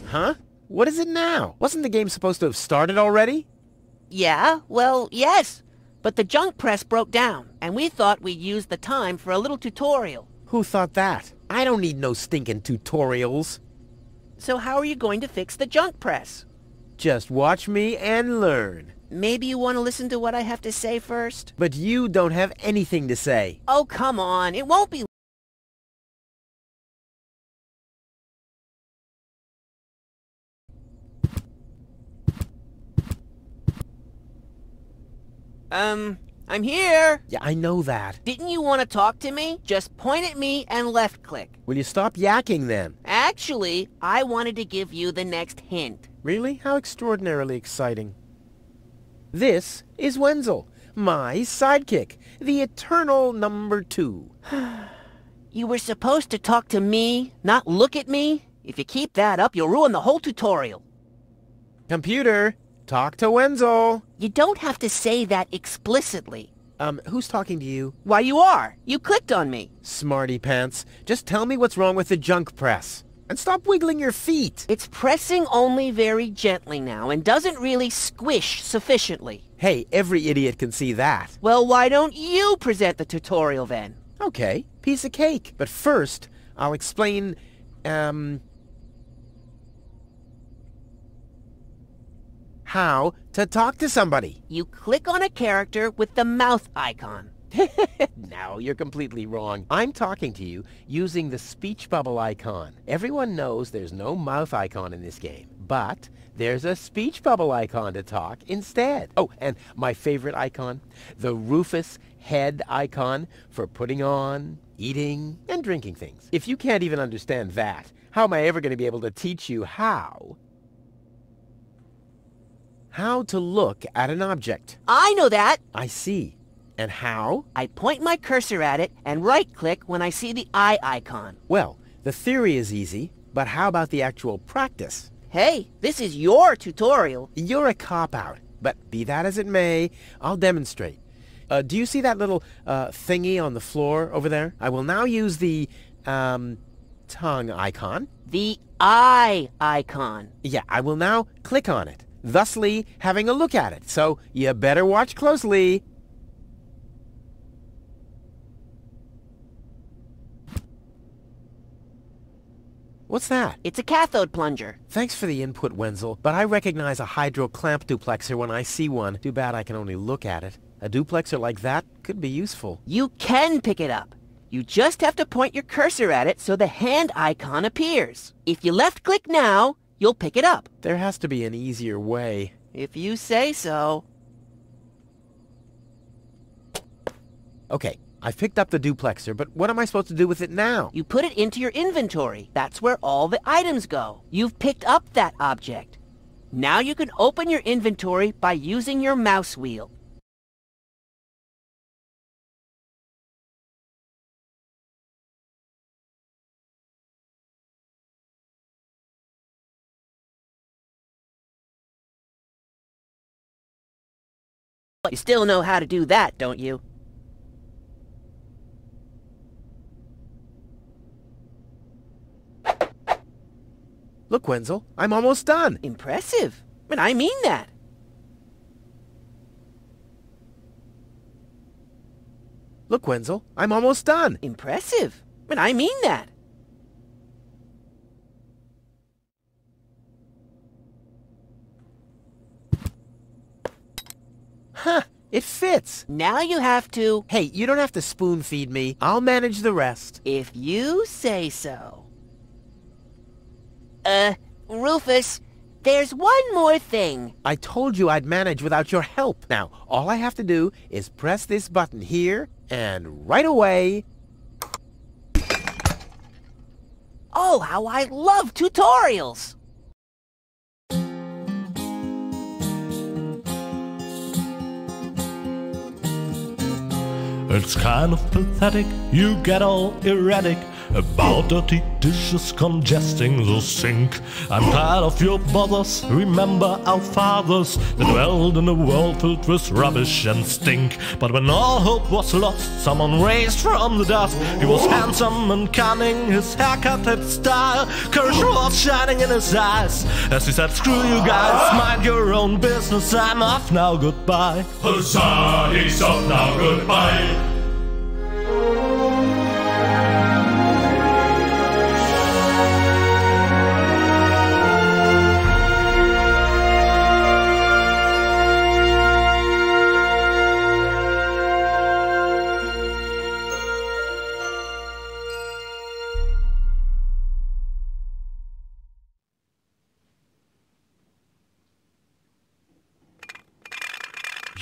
Huh? What is it now? Wasn't the game supposed to have started already? Yeah, well, yes. But the junk press broke down, and we thought we'd use the time for a little tutorial. Who thought that? I don't need no stinking tutorials. So how are you going to fix the junk press? Just watch me and learn. Maybe you want to listen to what I have to say first? But you don't have anything to say. Oh, come on. It won't be... I'm here. Yeah, I know that. Didn't you want to talk to me? Just point at me and left click. Will you stop yakking then? Actually, I wanted to give you the next hint. Really? How extraordinarily exciting. This is Wenzel, my sidekick, the eternal number 2. You were supposed to talk to me, not look at me. If you keep that up, you'll ruin the whole tutorial. Computer, talk to Wenzel. You don't have to say that explicitly. Who's talking to you? Why, you are. You clicked on me. Smarty pants. Just tell me what's wrong with the junk press. And stop wiggling your feet. It's pressing only very gently now and doesn't really squish sufficiently. Hey, every idiot can see that. Well, why don't you present the tutorial then? Okay, piece of cake. But first, I'll explain, how to talk to somebody. You click on a character with the mouth icon. No, you're completely wrong. I'm talking to you using the speech bubble icon. Everyone knows there's no mouth icon in this game, but there's a speech bubble icon to talk instead. Oh, and my favorite icon, the Rufus head icon for putting on, eating, and drinking things. If you can't even understand that, how am I ever going to be able to teach you how to look at an object? I know that. I see. And how? I point my cursor at it and right-click when I see the eye icon. Well, the theory is easy, but how about the actual practice? Hey, this is your tutorial. You're a cop-out, but be that as it may, I'll demonstrate. Do you see that little thingy on the floor over there? I will now use the tongue icon. The eye icon. Yeah, I will now click on it, thusly having a look at it. So you better watch closely. What's that? It's a cathode plunger. Thanks for the input, Wenzel, but I recognize a hydro clamp duplexer when I see one. Too bad I can only look at it. A duplexer like that could be useful. You can pick it up. You just have to point your cursor at it so the hand icon appears. If you left-click now, you'll pick it up. There has to be an easier way. If you say so. Okay, I've picked up the duplexer, but what am I supposed to do with it now? You put it into your inventory. That's where all the items go. You've picked up that object. Now you can open your inventory by using your mouse wheel. You still know how to do that, don't you? Look, Wenzel, I'm almost done. Impressive. And I mean that. Look, Wenzel, I'm almost done. Impressive. And I mean that. Huh, it fits. Now you have to... Hey, you don't have to spoon feed me. I'll manage the rest. If you say so. Rufus, there's one more thing. I told you I'd manage without your help. Now, all I have to do is press this button here, and right away... Oh, how I love tutorials! It's kind of pathetic, you get all erratic about dirty dishes congesting the sink. I'm tired of your bothers, remember our fathers that dwelled in a world filled with rubbish and stink. But when all hope was lost, someone raised from the dust. He was handsome and cunning, his haircut had style, courage was shining in his eyes as he said, screw you guys, mind your own business, I'm off now, goodbye. Huzzah, he's off now, goodbye.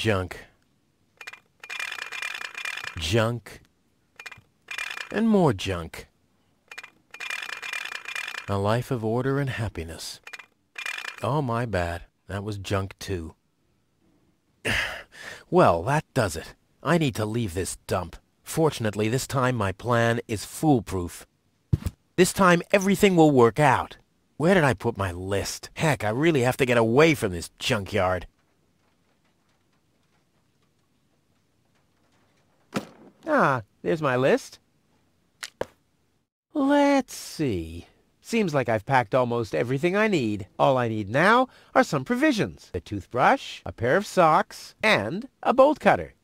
Junk. Junk. And more junk. A life of order and happiness. Oh, my bad. That was junk too. Well, that does it. I need to leave this dump. Fortunately, this time my plan is foolproof. This time everything will work out. Where did I put my list? Heck, I really have to get away from this junkyard. Ah, there's my list. Let's see. Seems like I've packed almost everything I need. All I need now are some provisions. A toothbrush, a pair of socks, and a bolt cutter.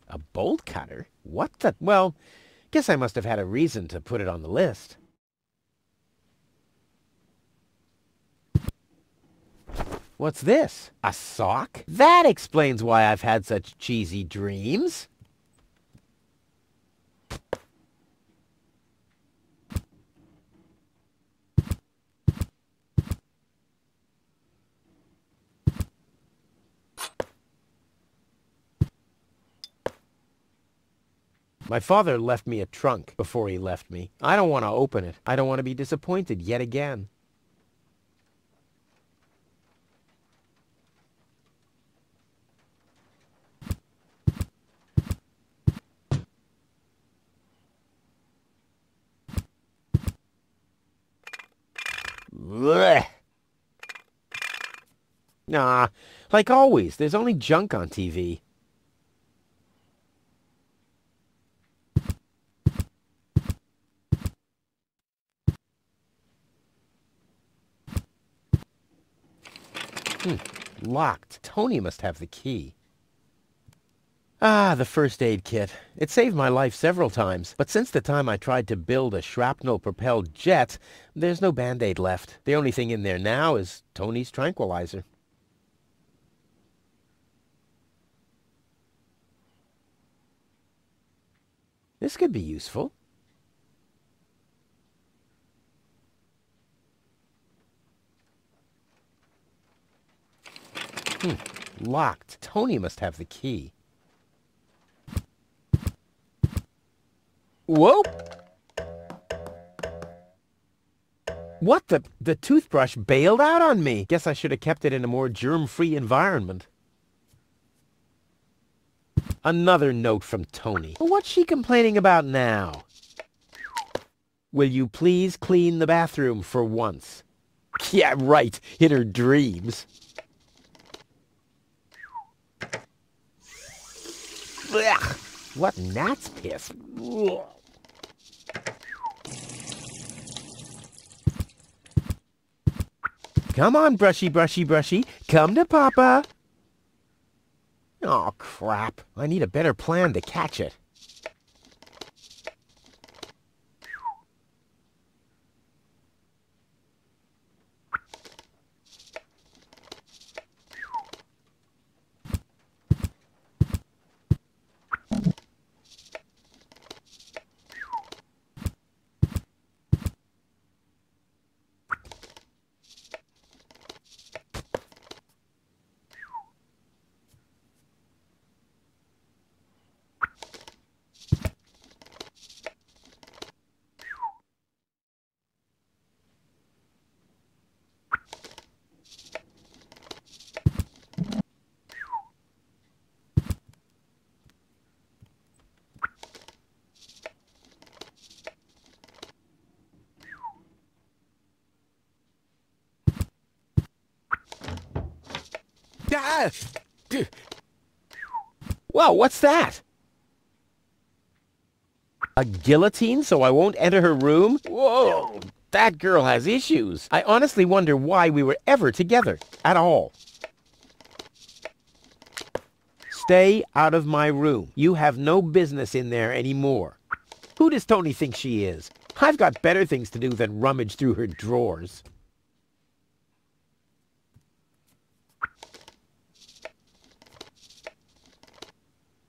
A bolt cutter? What the... Well, guess I must have had a reason to put it on the list. What's this? A sock? That explains why I've had such cheesy dreams. My father left me a trunk before he left me. I don't want to open it. I don't want to be disappointed yet again. Blech. Nah, like always, there's only junk on TV. Locked. Tony must have the key. Ah, the first aid kit. It saved my life several times, but since the time I tried to build a shrapnel-propelled jet, there's no Band-Aid left. The only thing in there now is Tony's tranquilizer. This could be useful. Locked. Tony must have the key. Whoa! What the? The toothbrush bailed out on me. Guess I should have kept it in a more germ-free environment. Another note from Tony. What's she complaining about now? Will you please clean the bathroom for once? Yeah, right. In her dreams. Ugh, what gnat's piss? Ugh. Come on, brushy, brushy, brushy. Come to Papa. Oh, crap. I need a better plan to catch it. Ah! Whoa, what's that? A guillotine so I won't enter her room? Whoa, that girl has issues. I honestly wonder why we were ever together at all. Stay out of my room. You have no business in there anymore. Who does Tony think she is? I've got better things to do than rummage through her drawers.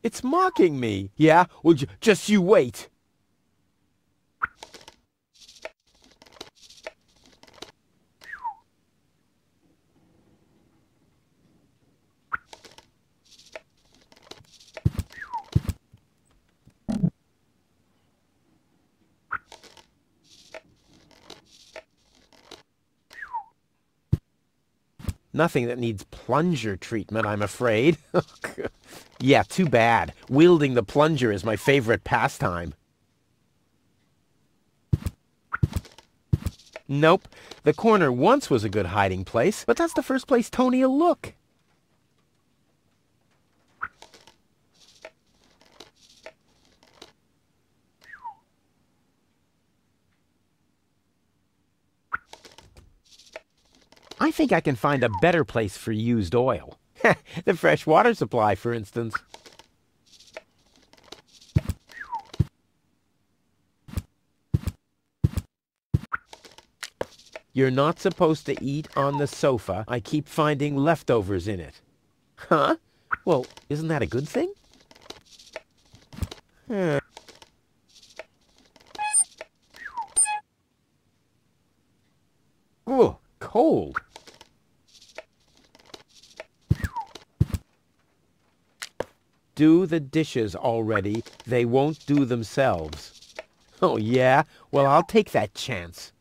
It's mocking me. Yeah? Well, just you wait. Nothing that needs plunger treatment, I'm afraid. Yeah, too bad. Wielding the plunger is my favorite pastime. Nope. The corner once was a good hiding place, but that's the first place Tony'll look. I think I can find a better place for used oil. The fresh water supply, for instance. You're not supposed to eat on the sofa. I keep finding leftovers in it. Huh? Well, isn't that a good thing? Ooh, cold. Do the dishes already. They won't do themselves. Oh, yeah? Well, I'll take that chance.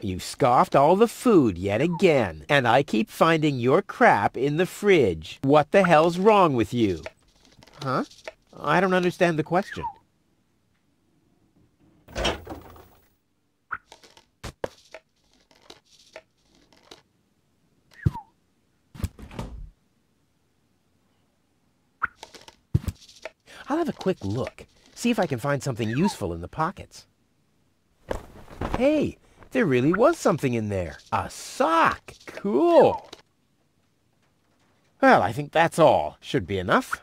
You scoffed all the food yet again, and I keep finding your crap in the fridge. What the hell's wrong with you? Huh? I don't understand the question. I'll have a quick look, see if I can find something useful in the pockets. Hey, there really was something in there. A sock! Cool! Well, I think that's all. Should be enough.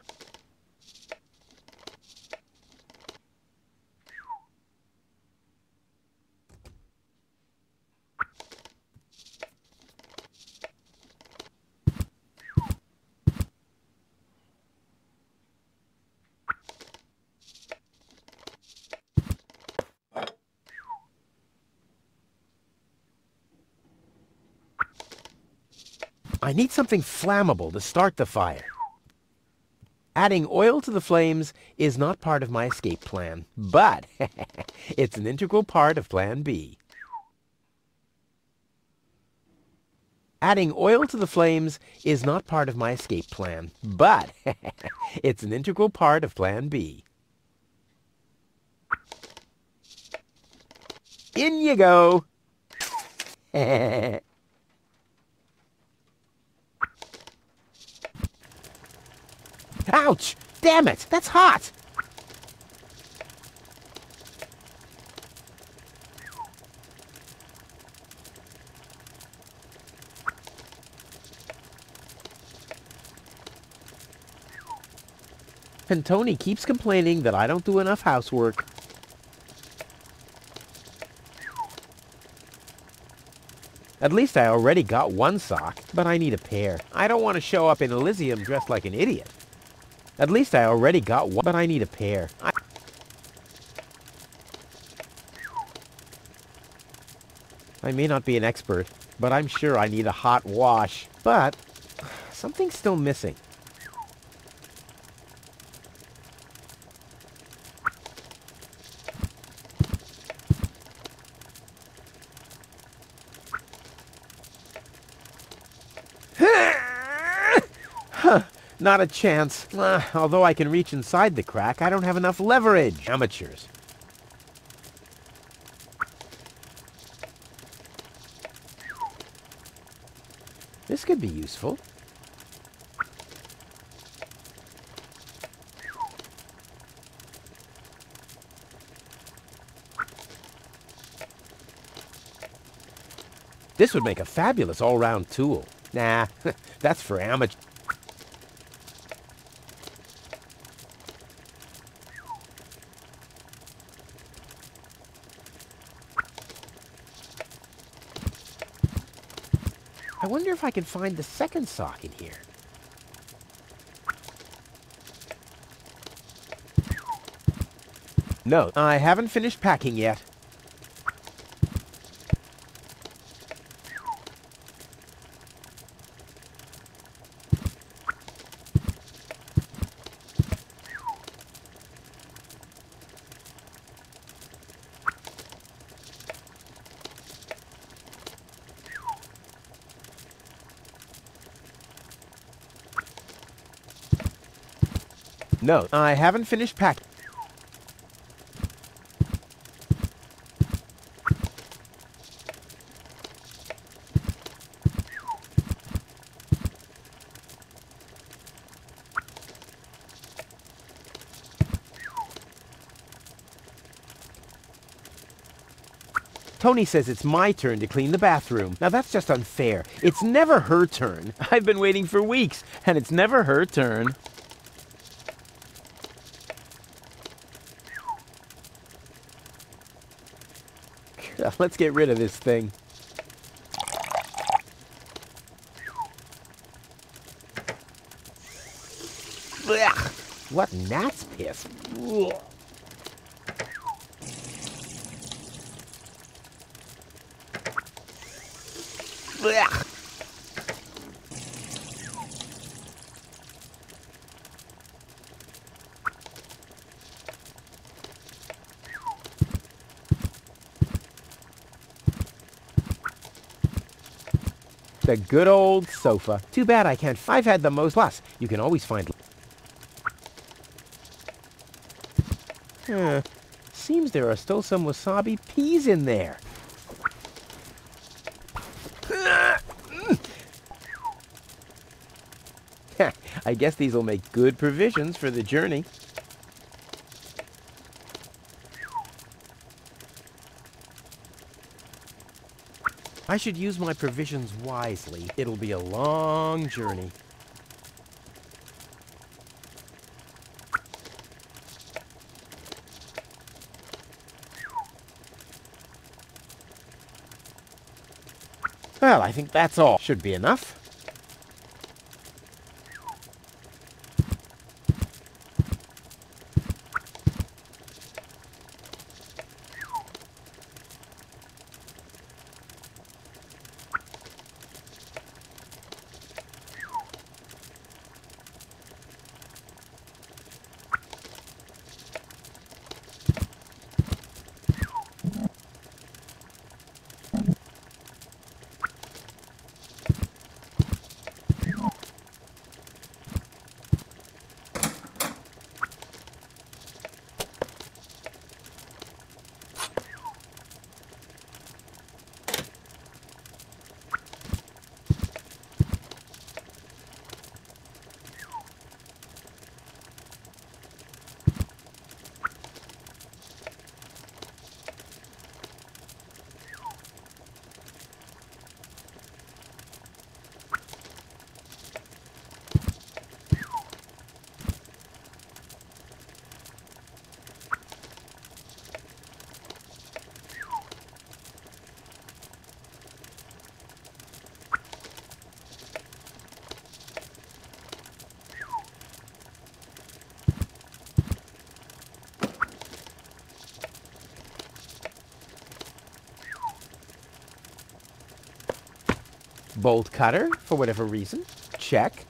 I need something flammable to start the fire. Adding oil to the flames is not part of my escape plan, but it's an integral part of Plan B. Adding oil to the flames is not part of my escape plan, but it's an integral part of Plan B. In you go! Ouch! Damn it! That's hot! And Tony keeps complaining that I don't do enough housework. At least I already got one sock, but I need a pair. I don't want to show up in Elysium dressed like an idiot. At least I already got one, but I need a pair. I may not be an expert, but I'm sure I need a hot wash. But something's still missing. Not a chance. Although I can reach inside the crack, I don't have enough leverage. Amateurs. This could be useful. This would make a fabulous all-round tool. Nah, that's for amateurs. I wonder if I can find the second sock in here. No, I haven't finished packing yet. No, I haven't finished packing. Tony says it's my turn to clean the bathroom. Now that's just unfair. It's never her turn. I've been waiting for weeks, and it's never her turn. Let's get rid of this thing. Ugh, what gnat's piss. Ugh. Ugh. The good old sofa. Too bad I can't. I've had the most. Plus, you can always find. Seems there are still some wasabi peas in there. I guess these will make good provisions for the journey. I should use my provisions wisely. It'll be a long journey. Well, I think that's all. Should be enough. Bolt cutter, for whatever reason. Check.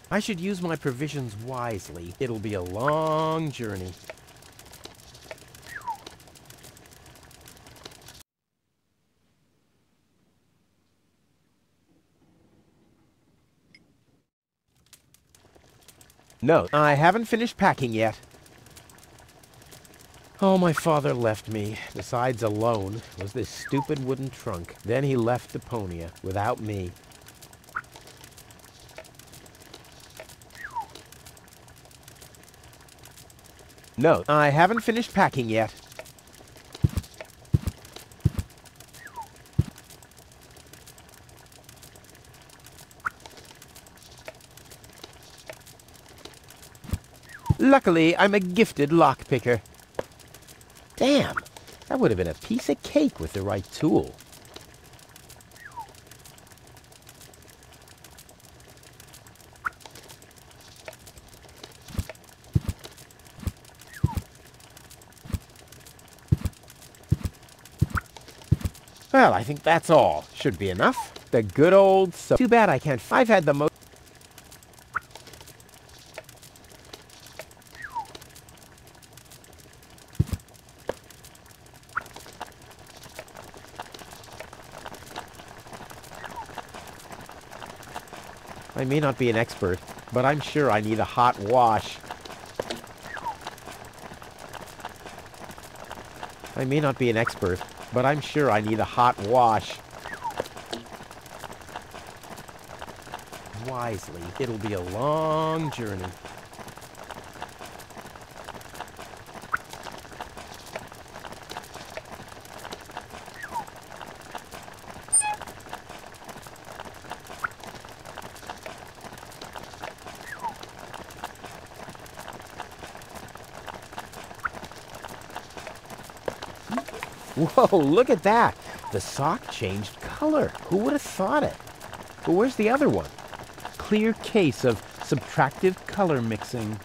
I should use my provisions wisely. It'll be a long journey. No, I haven't finished packing yet. All my father left me, besides alone, was this stupid wooden trunk. Then he left Deponia, without me. No, I haven't finished packing yet. Luckily, I'm a gifted lockpicker. Damn, that would have been a piece of cake with the right tool. Well, I think that's all. Should be enough. The good old soap. Too bad I can't. I've had the most. I may not be an expert, but I'm sure I need a hot wash. I may not be an expert, but I'm sure I need a hot wash. Wisely, it'll be a long journey. Whoa, look at that! The sock changed color. Who would have thought it? But where's the other one? Clear case of subtractive color mixing.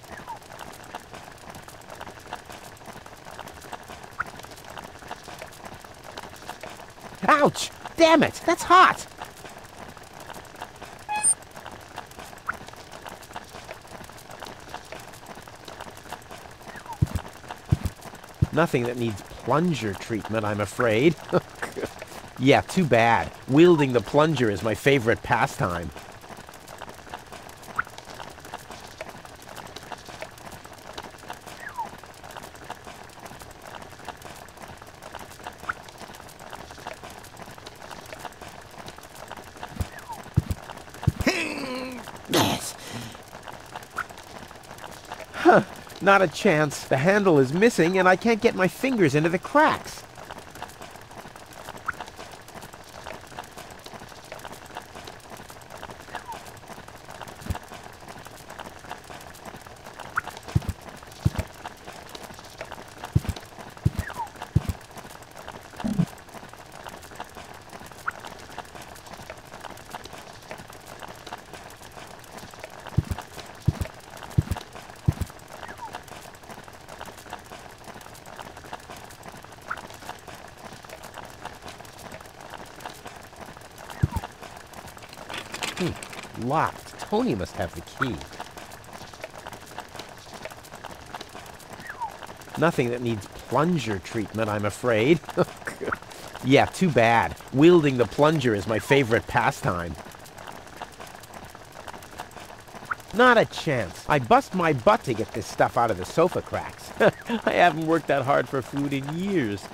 Ouch! Damn it! That's hot! Nothing that needs plunger treatment, I'm afraid. Yeah, too bad. Wielding the plunger is my favorite pastime. Huh. Not a chance. The handle is missing and I can't get my fingers into the cracks. Locked. Tony must have the key. Nothing that needs plunger treatment, I'm afraid. Yeah, too bad. Wielding the plunger is my favorite pastime. Not a chance. I bust my butt to get this stuff out of the sofa cracks. I haven't worked that hard for food in years.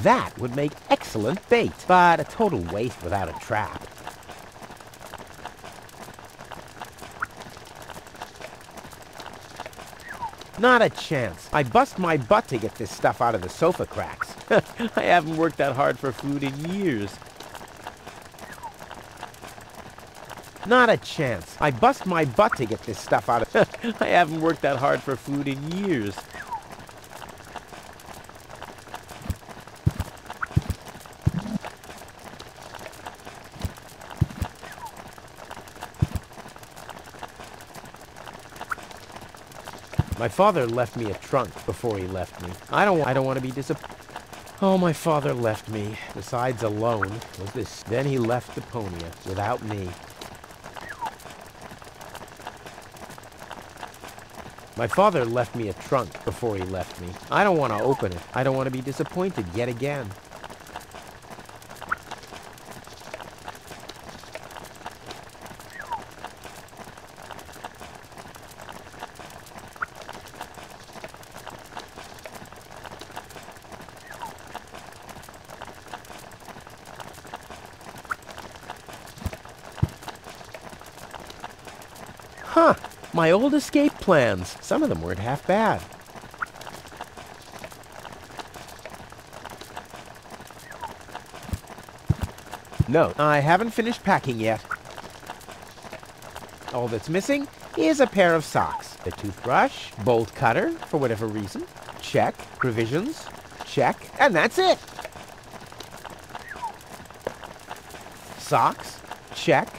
That would make excellent bait, but a total waste without a trap. Not a chance. I bust my butt to get this stuff out of the sofa cracks. I haven't worked that hard for food in years. Not a chance. I bust my butt to get this stuff out of... I haven't worked that hard for food in years. My father left me a trunk before he left me. I don't want to be disappointed. Oh, my father left me, besides alone, was this. Then he left Deponia, without me. My father left me a trunk before he left me. I don't want to open it. I don't want to be disappointed yet again. My old escape plans. Some of them weren't half bad. No, I haven't finished packing yet. All that's missing is a pair of socks, a toothbrush, bolt cutter, for whatever reason. Check. Provisions. Check. And that's it. Socks. Check.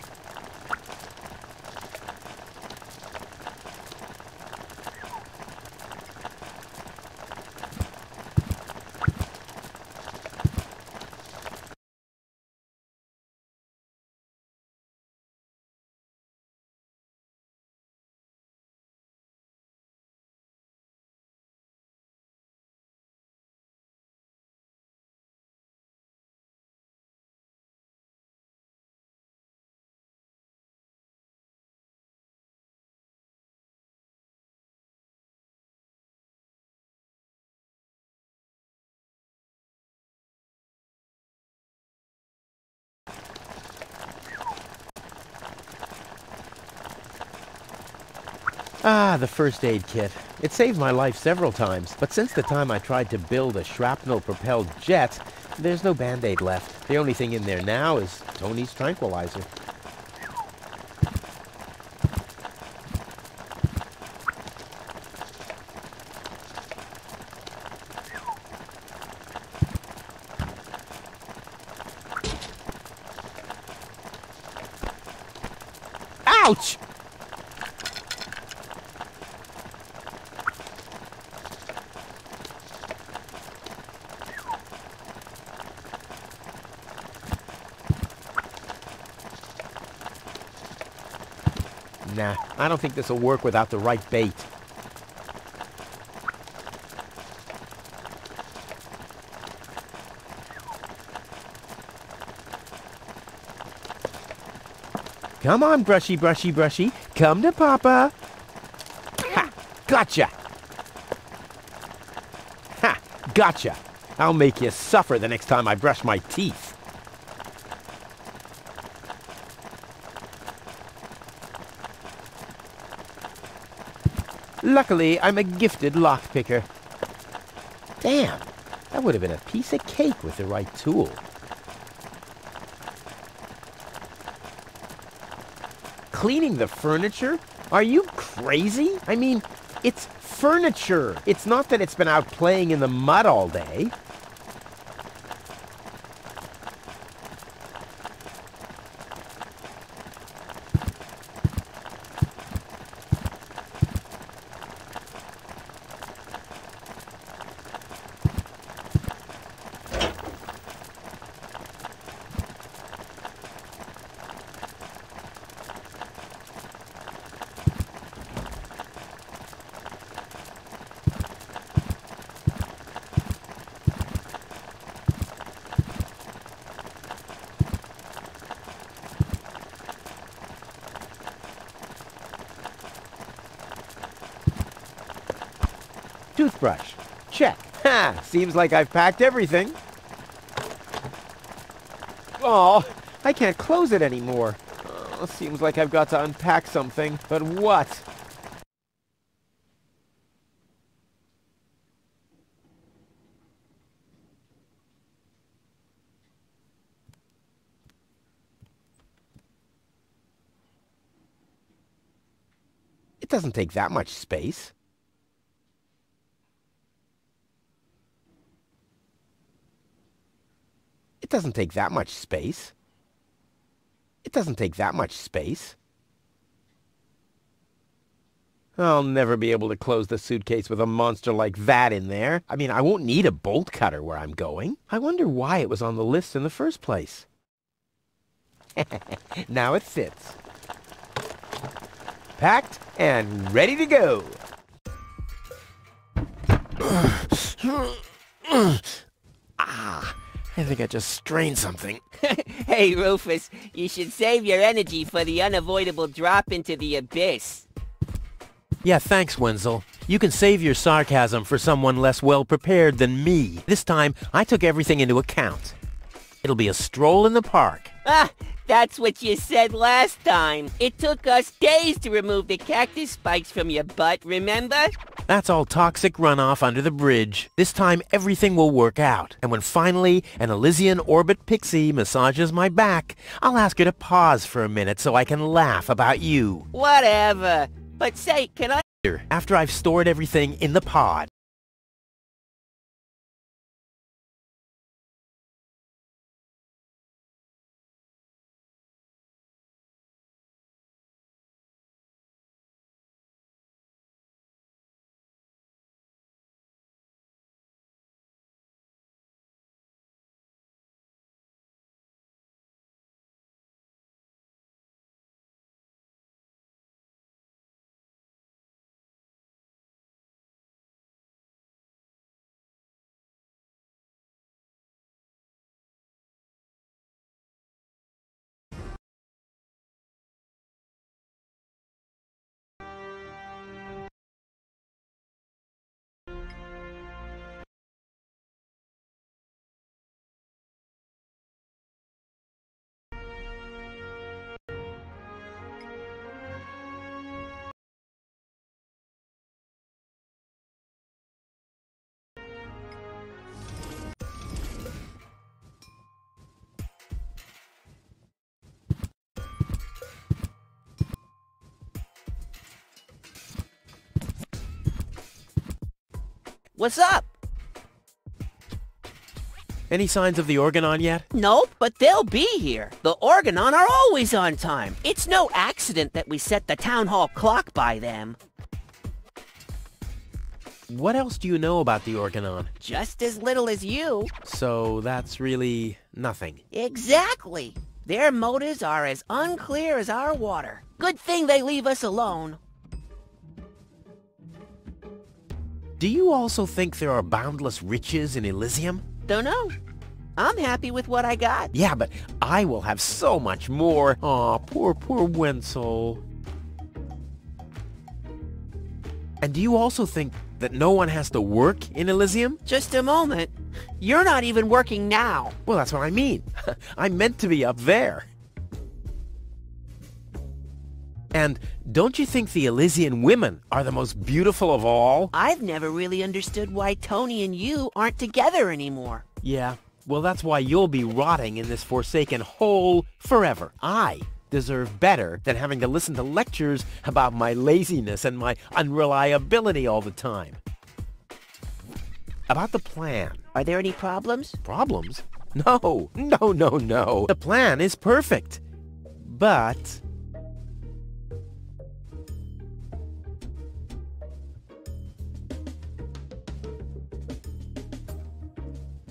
Ah, the first aid kit. It saved my life several times, but since the time I tried to build a shrapnel-propelled jet, there's no Band-Aid left. The only thing in there now is Tony's tranquilizer. Ouch! Nah, I don't think this will work without the right bait. Come on, brushy, brushy, brushy. Come to Papa. Ha! Gotcha! Ha! Gotcha! I'll make you suffer the next time I brush my teeth. Luckily, I'm a gifted lockpicker. Damn, that would have been a piece of cake with the right tool. Cleaning the furniture? Are you crazy? I mean, it's furniture. It's not that it's been out playing in the mud all day. Toothbrush. Check. Ha! Seems like I've packed everything. Oh, I can't close it anymore. Oh, seems like I've got to unpack something. But what? It doesn't take that much space. It doesn't take that much space. It doesn't take that much space. I'll never be able to close the suitcase with a monster like that in there. I mean, I won't need a bolt cutter where I'm going. I wonder why it was on the list in the first place. Now it fits. Packed and ready to go. Ah, I think I just strained something. Hey, Rufus, you should save your energy for the unavoidable drop into the abyss. Yeah, thanks, Wenzel. You can save your sarcasm for someone less well-prepared than me. This time, I took everything into account. It'll be a stroll in the park. Ah, that's what you said last time. It took us days to remove the cactus spikes from your butt, remember? That's all toxic runoff under the bridge. This time everything will work out. And when finally an Elysian orbit pixie massages my back, I'll ask her to pause for a minute so I can laugh about you. Whatever. But say, can I... After I've stored everything in the pod. What's up? Any signs of the Organon yet? Nope, but they'll be here. The Organon are always on time. It's no accident that we set the town hall clock by them. What else do you know about the Organon? Just as little as you. So that's really nothing. Exactly. Their motives are as unclear as our water. Good thing they leave us alone. Do you also think there are boundless riches in Elysium? Don't know. I'm happy with what I got. Yeah, but I will have so much more. Aw, poor Wenzel. And do you also think that no one has to work in Elysium? Just a moment. You're not even working now. Well, that's what I mean. I'm meant to be up there. And don't you think the Elysian women are the most beautiful of all? I've never really understood why Tony and you aren't together anymore. Yeah, well, that's why you'll be rotting in this forsaken hole forever. I deserve better than having to listen to lectures about my laziness and my unreliability all the time. About the plan. Are there any problems? Problems? No. The plan is perfect. But...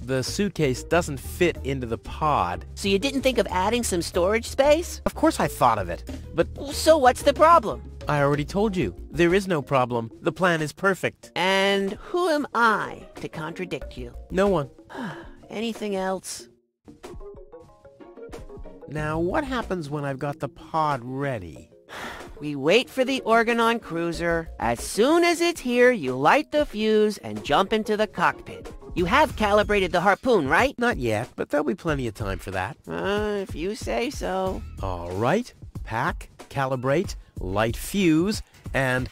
the suitcase doesn't fit into the pod. So you didn't think of adding some storage space? Of course I thought of it, but... So what's the problem? I already told you. There is no problem. The plan is perfect. And who am I to contradict you? No one. Anything else? Now, what happens when I've got the pod ready? We wait for the Organon cruiser. As soon as it's here, you light the fuse and jump into the cockpit. You have calibrated the harpoon, right? Not yet, but there'll be plenty of time for that. If you say so. All right. Pack, calibrate, light fuse, and...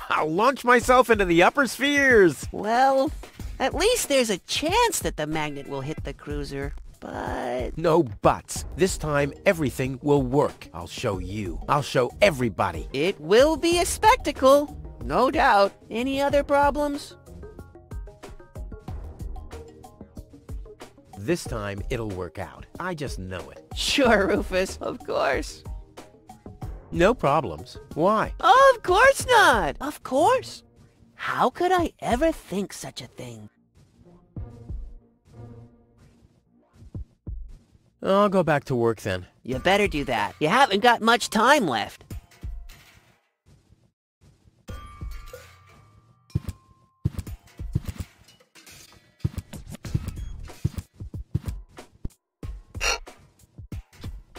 I'll launch myself into the upper spheres! Well, at least there's a chance that the magnet will hit the cruiser. But... No buts. This time, everything will work. I'll show you. I'll show everybody. It will be a spectacle. No doubt. Any other problems? This time, it'll work out. I just know it. Sure, Rufus. Of course. No problems. Why? Of course not. Of course. How could I ever think such a thing? I'll go back to work then. You better do that. You haven't got much time left.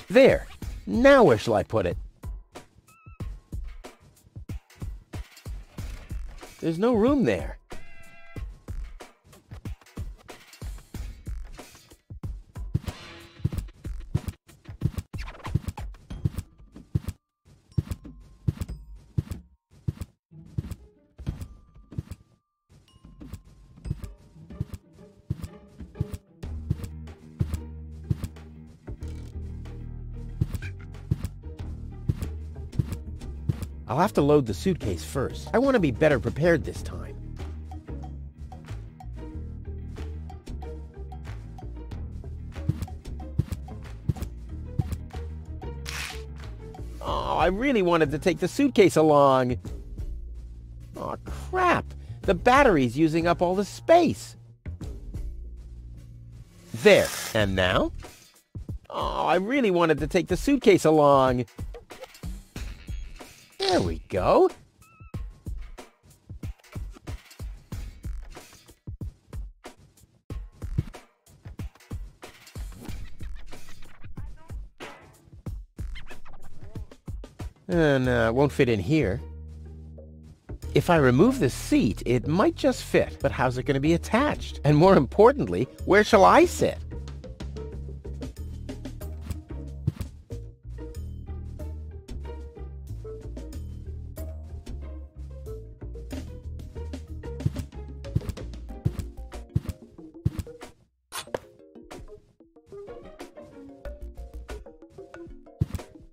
There. Now where shall I put it? There's no room there. I'll have to load the suitcase first. I want to be better prepared this time. Oh, I really wanted to take the suitcase along. Oh, crap. The battery's using up all the space. There. And now? Oh, I really wanted to take the suitcase along. There we go. And won't fit in here. If I remove the seat, it might just fit, but how's it going to be attached? And more importantly, where shall I sit?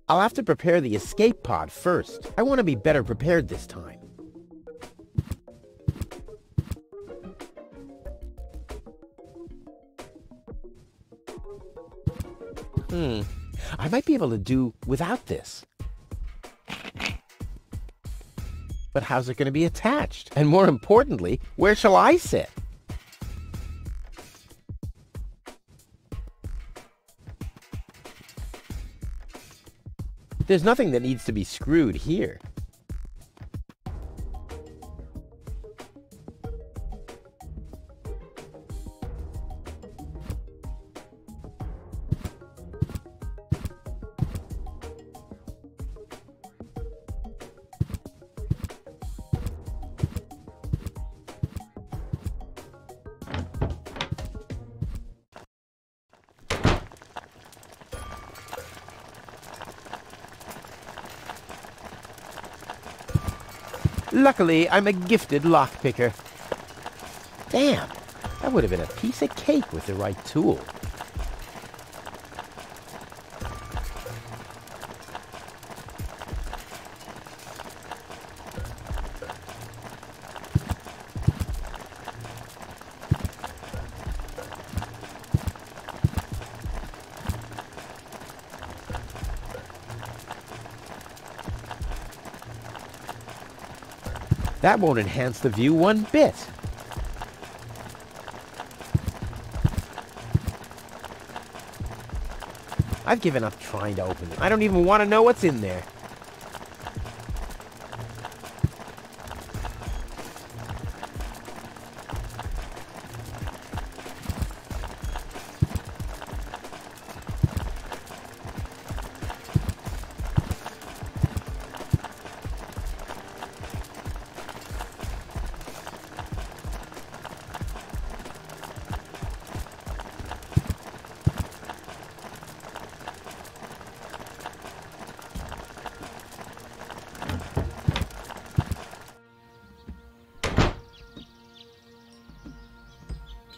I'll have to prepare the escape pod first. I want to be better prepared this time. I might be able to do without this. But how's it going to be attached? And more importantly, where shall I sit? There's nothing that needs to be screwed here. Luckily, I'm a gifted lockpicker. Damn, that would have been a piece of cake with the right tool. That won't enhance the view one bit. I've given up trying to open it. I don't even want to know what's in there.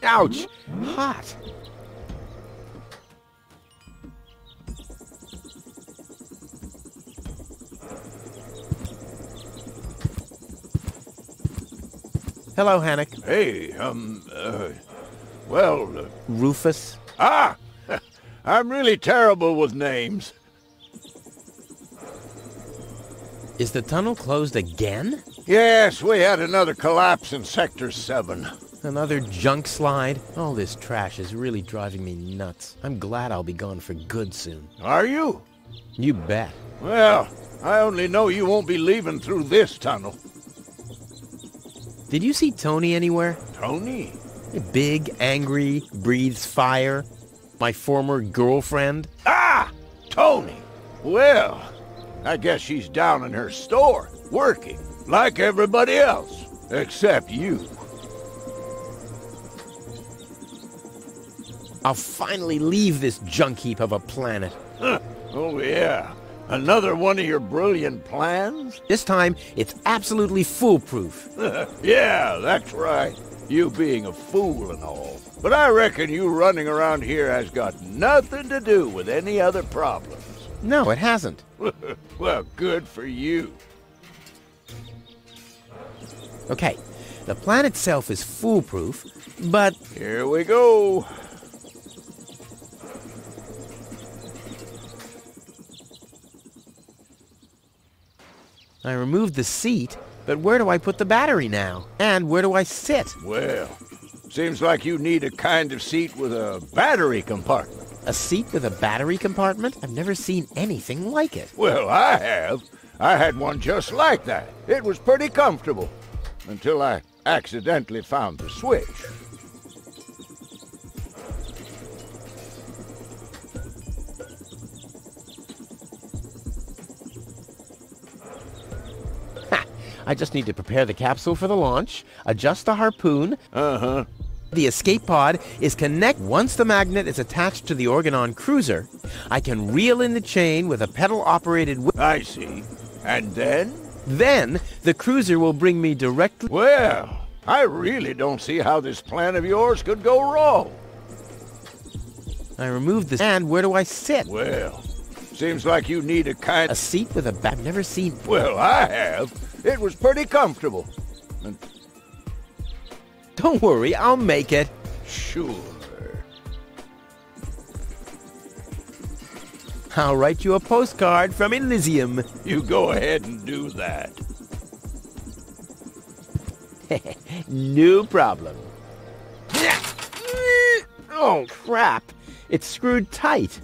Ouch! Hot! Hello, Hannock. Hey, well... Rufus? Ah! I'm really terrible with names. Is the tunnel closed again? Yes, we had another collapse in Sector 7. Another junk slide? All this trash is really driving me nuts. I'm glad I'll be gone for good soon. Are you? You bet. Well, I only know you won't be leaving through this tunnel. Did you see Tony anywhere? Tony? Big, angry, breathes fire. My former girlfriend. Ah! Tony! Well, I guess she's down in her store, working, like everybody else, except you. I'll finally leave this junk heap of a planet. Huh. Oh, yeah. Another one of your brilliant plans? This time, it's absolutely foolproof. Yeah, that's right. You being a fool and all. But I reckon you running around here has got nothing to do with any other problems. No, it hasn't. Well, good for you. Okay, the plan itself is foolproof, but... Here we go. I removed the seat, but where do I put the battery now? And where do I sit? Well, seems like you need a kind of seat with a battery compartment. A seat with a battery compartment? I've never seen anything like it. Well, I have. I had one just like that. It was pretty comfortable. Until I accidentally found the switch. I just need to prepare the capsule for the launch, adjust the harpoon. Uh-huh. The escape pod is connected. Once the magnet is attached to the Organon cruiser, I can reel in the chain with a pedal-operated whip. I see. And then? Then, the cruiser will bring me directly... Well, I really don't see how this plan of yours could go wrong. I removed the... And where do I sit? Well, seems like you need a kind... A seat with a... I've never seen... Well, I have. It was pretty comfortable. And Don't worry, I'll make it. sure. I'll write you a postcard from Elysium. You go ahead and do that. No problem. Oh, crap. It's screwed tight.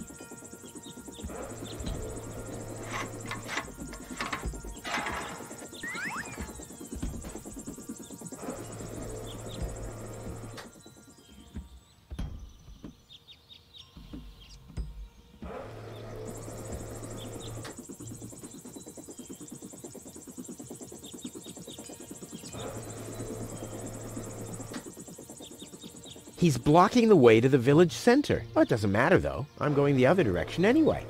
He's blocking the way to the village center. Oh, it doesn't matter, though. I'm going the other direction anyway.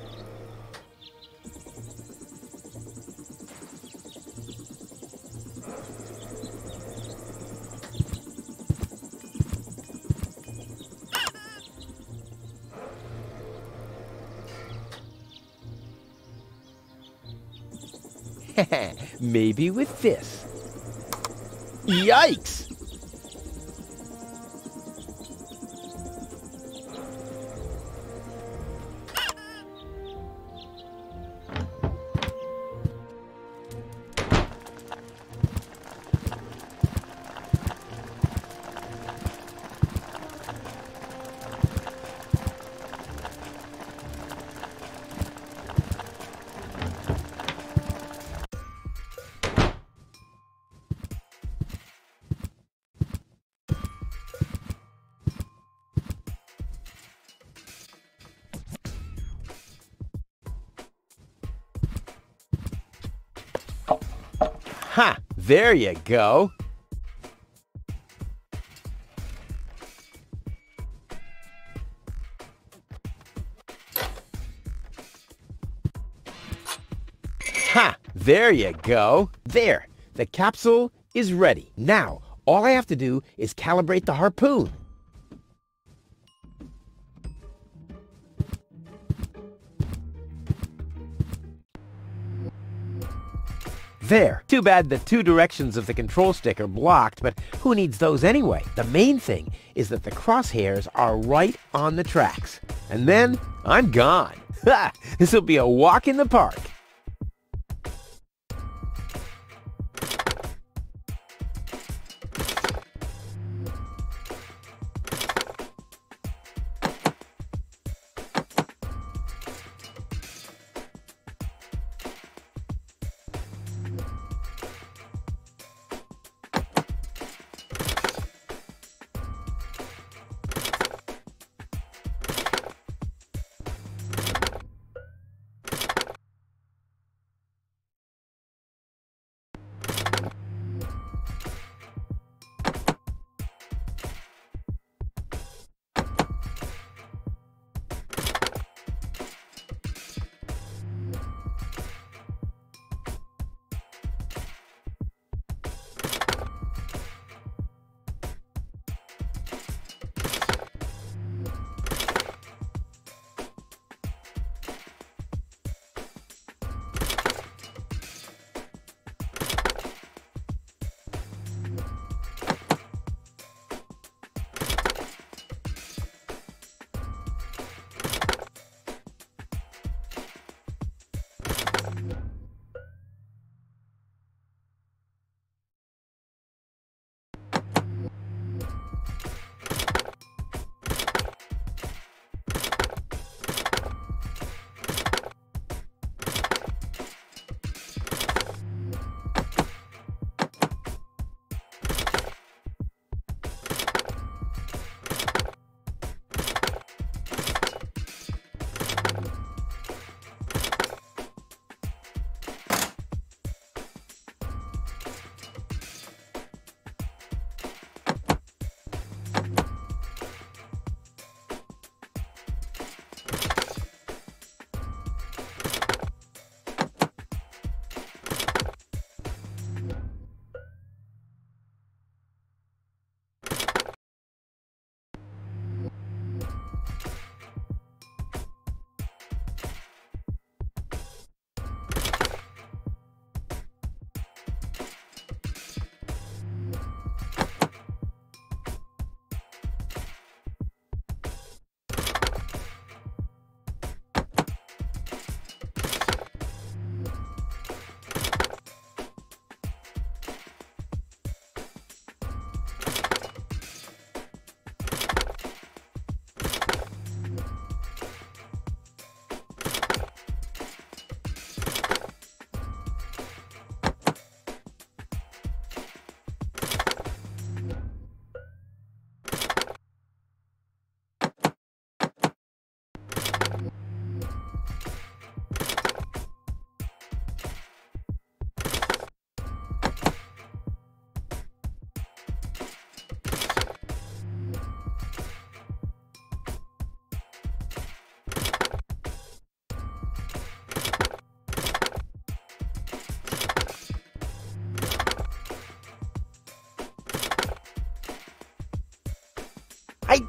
Maybe with this. Yikes! Ha! There you go. Ha! There you go. There. The capsule is ready. Now, all I have to do is calibrate the harpoon. There. Too bad the two directions of the control stick are blocked, but who needs those anyway? The main thing is that the crosshairs are right on the tracks. And then I'm gone. Ha! This'll be a walk in the park.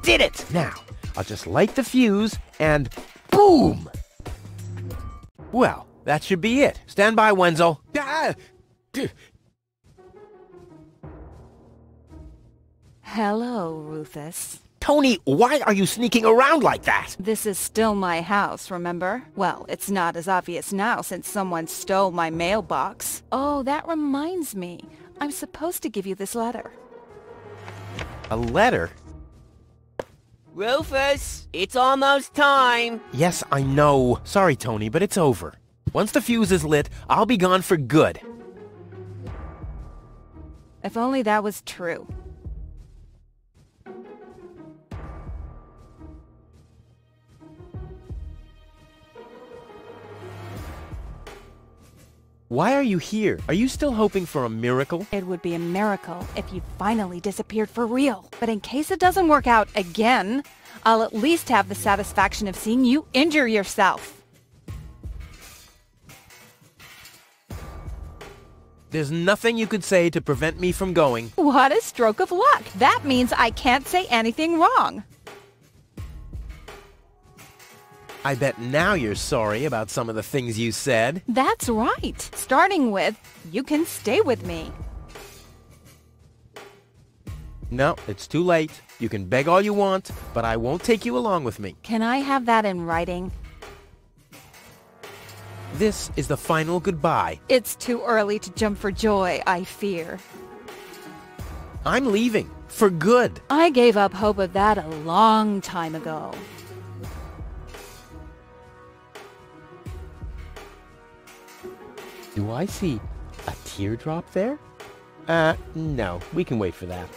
did it! Now, I'll just light the fuse and boom! Well, that should be it. Stand by, Wenzel. Ah! Hello, Rufus. Tony, why are you sneaking around like that? This is still my house, remember? Well, it's not as obvious now since someone stole my mailbox. Oh, that reminds me. I'm supposed to give you this letter. A letter? Rufus, it's almost time. Yes, I know. Sorry, Tony, but it's over. Once the fuse is lit, I'll be gone for good. If only that was true. Why are you here? Are you still hoping for a miracle? It would be a miracle if you finally disappeared for real. But in case it doesn't work out again, I'll at least have the satisfaction of seeing you injure yourself. There's nothing you could say to prevent me from going. What a stroke of luck! That means I can't say anything wrong. I bet now you're sorry about some of the things you said. That's right. Starting with, you can stay with me. No, it's too late. You can beg all you want, but I won't take you along with me. Can I have that in writing? This is the final goodbye. It's too early to jump for joy, I fear. I'm leaving. For good. I gave up hope of that a long time ago. Do I see a teardrop there? No. We can wait for that.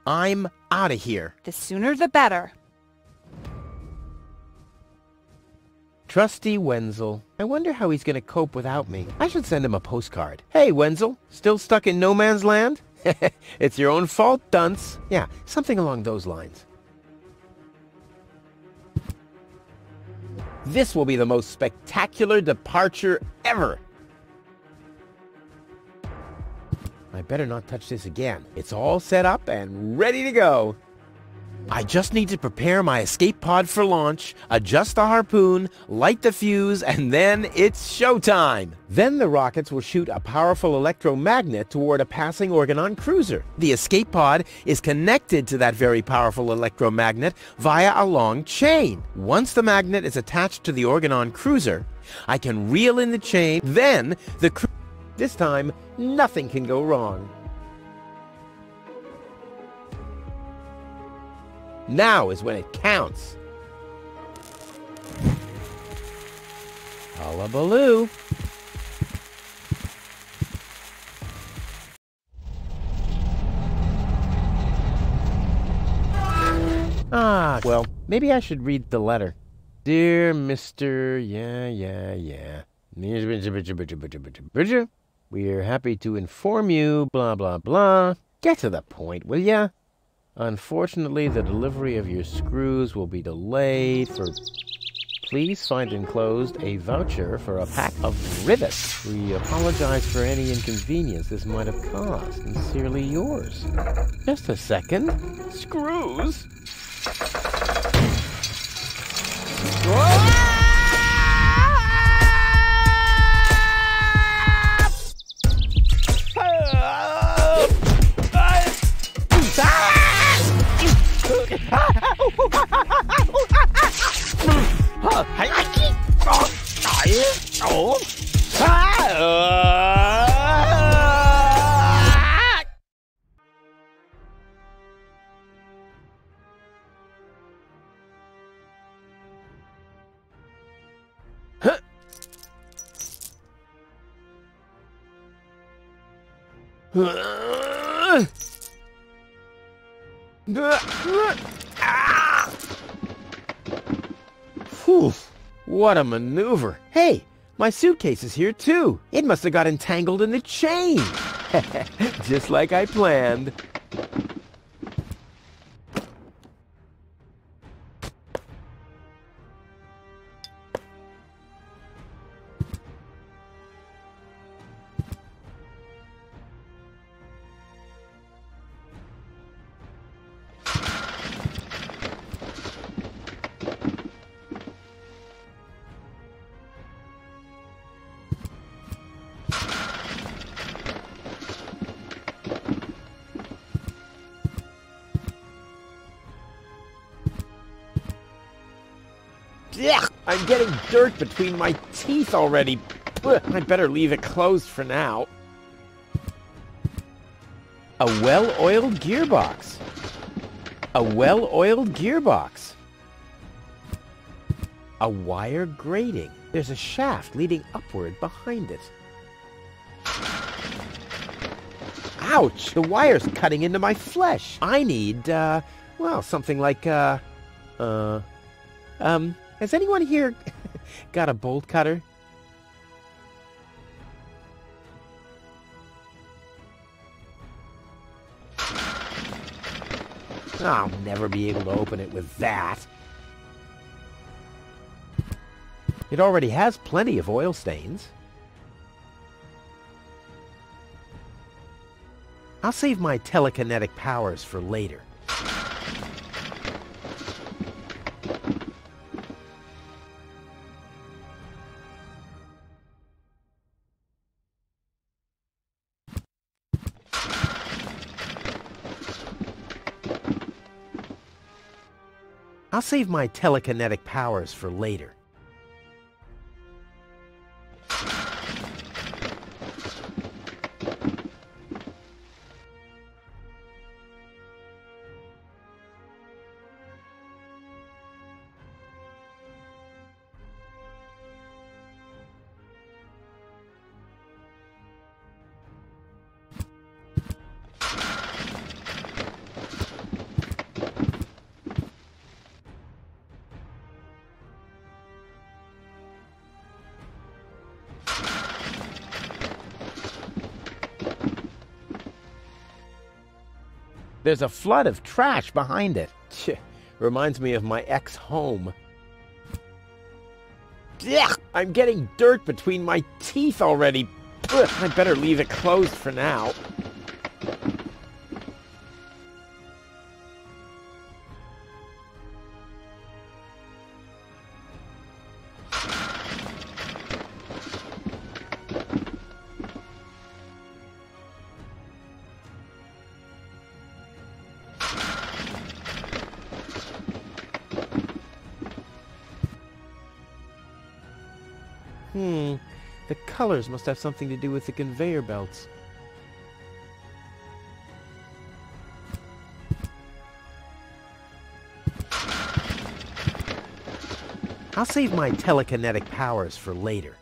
I'm out of here. The sooner the better. Trusty Wenzel. I wonder how he's gonna cope without me. I should send him a postcard. Hey, Wenzel. Still stuck in no man's land? It's your own fault, dunce. Yeah, something along those lines. This will be the most spectacular departure ever. I better not touch this again. It's all set up and ready to go. I just need to prepare my escape pod for launch, adjust the harpoon, light the fuse, and then it's showtime. Then the rockets will shoot a powerful electromagnet toward a passing Organon cruiser. The escape pod is connected to that very powerful electromagnet via a long chain. Once the magnet is attached to the Organon cruiser, I can reel in the chain, then this time, nothing can go wrong. Now is when it counts. Hullabaloo. Well, maybe I should read the letter. Dear Mr. Yeah. We're happy to inform you, blah, blah, blah. Get to the point, will ya? Unfortunately, the delivery of your screws will be delayed for... Please find enclosed a voucher for a pack of rivets. We apologize for any inconvenience this might have caused. Sincerely yours. Just a second. Screws? Whew, what a maneuver. Hey, my suitcase is here too. It must have got entangled in the chain. Just like I planned. Ugh, I'm getting dirt between my teeth already. Ugh, I better leave it closed for now. A well-oiled gearbox. A well-oiled gearbox. A wire grating. There's a shaft leading upward behind it. Ouch! The wire's cutting into my flesh. I need, well, something like, has anyone here got a bolt cutter? I'll never be able to open it with that. It already has plenty of oil stains. I'll save my telekinetic powers for later. I'll save my telekinetic powers for later. There's a flood of trash behind it. Reminds me of my ex-home. I'm getting dirt between my teeth already. Ugh, I better leave it closed for now. The colors must have something to do with the conveyor belts. I'll save my telekinetic powers for later.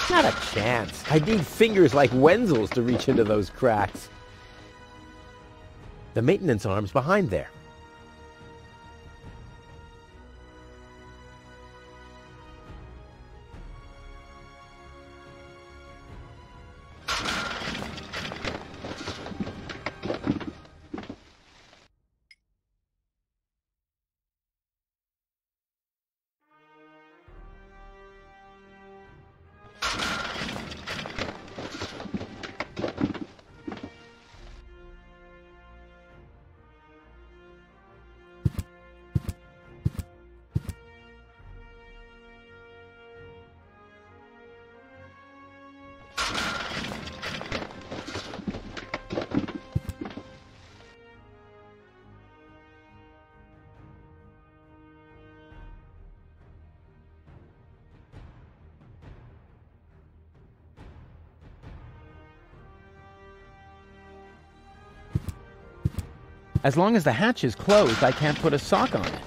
Not a chance. I need fingers like Wenzel's to reach into those cracks. The maintenance arm's behind there. As long as the hatch is closed, I can't put a sock on it.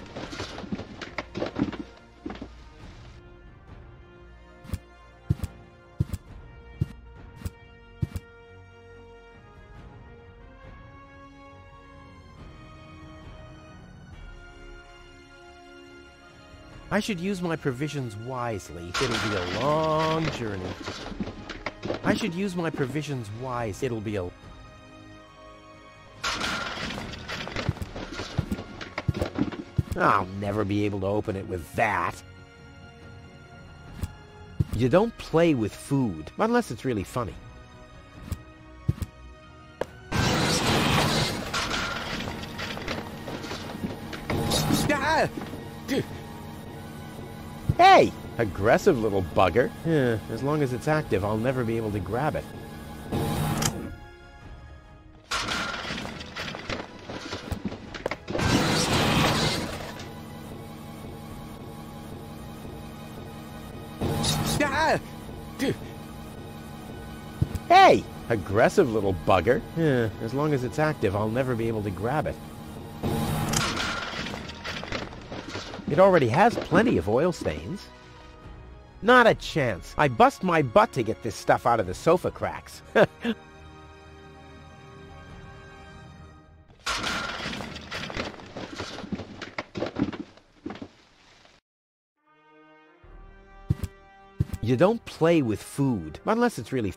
I should use my provisions wisely. It'll be a long journey. I should use my provisions wisely. It'll be a... I'll never be able to open it with that. You don't play with food, unless it's really funny. Ah! Hey! Aggressive little bugger. As long as it's active, I'll never be able to grab it. Ah! Hey! Aggressive little bugger. Yeah, as long as it's active, I'll never be able to grab it. It already has plenty of oil stains. Not a chance. I bust my butt to get this stuff out of the sofa cracks. You don't play with food, unless it's really...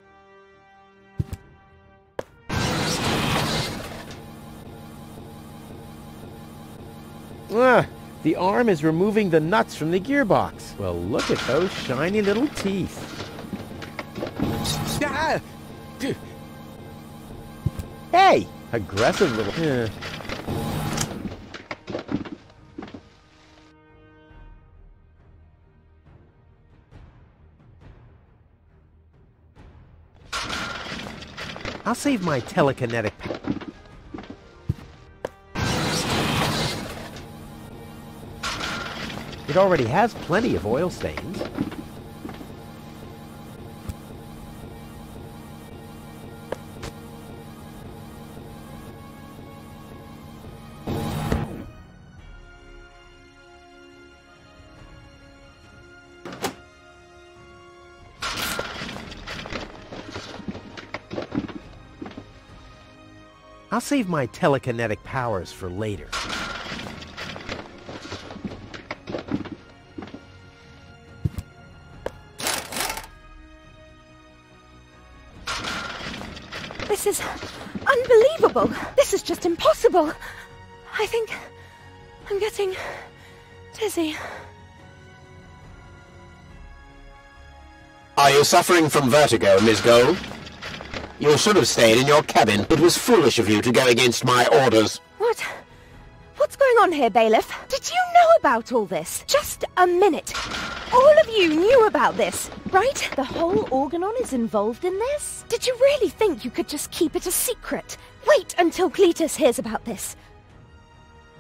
The arm is removing the nuts from the gearbox. Well, look at those shiny little teeth. Hey! Aggressive little... I'll save my telekinetic... It already has plenty of oil stains. I'll save my telekinetic powers for later. This is unbelievable. This is just impossible. I think I'm getting dizzy. Are you suffering from vertigo, Miss Gold? You should have stayed in your cabin. It was foolish of you to go against my orders. What's going on here, Bailiff? Did you know about all this? Just a minute. All of you knew about this, right? The whole Organon is involved in this? Did you really think you could just keep it a secret? Wait until Cletus hears about this.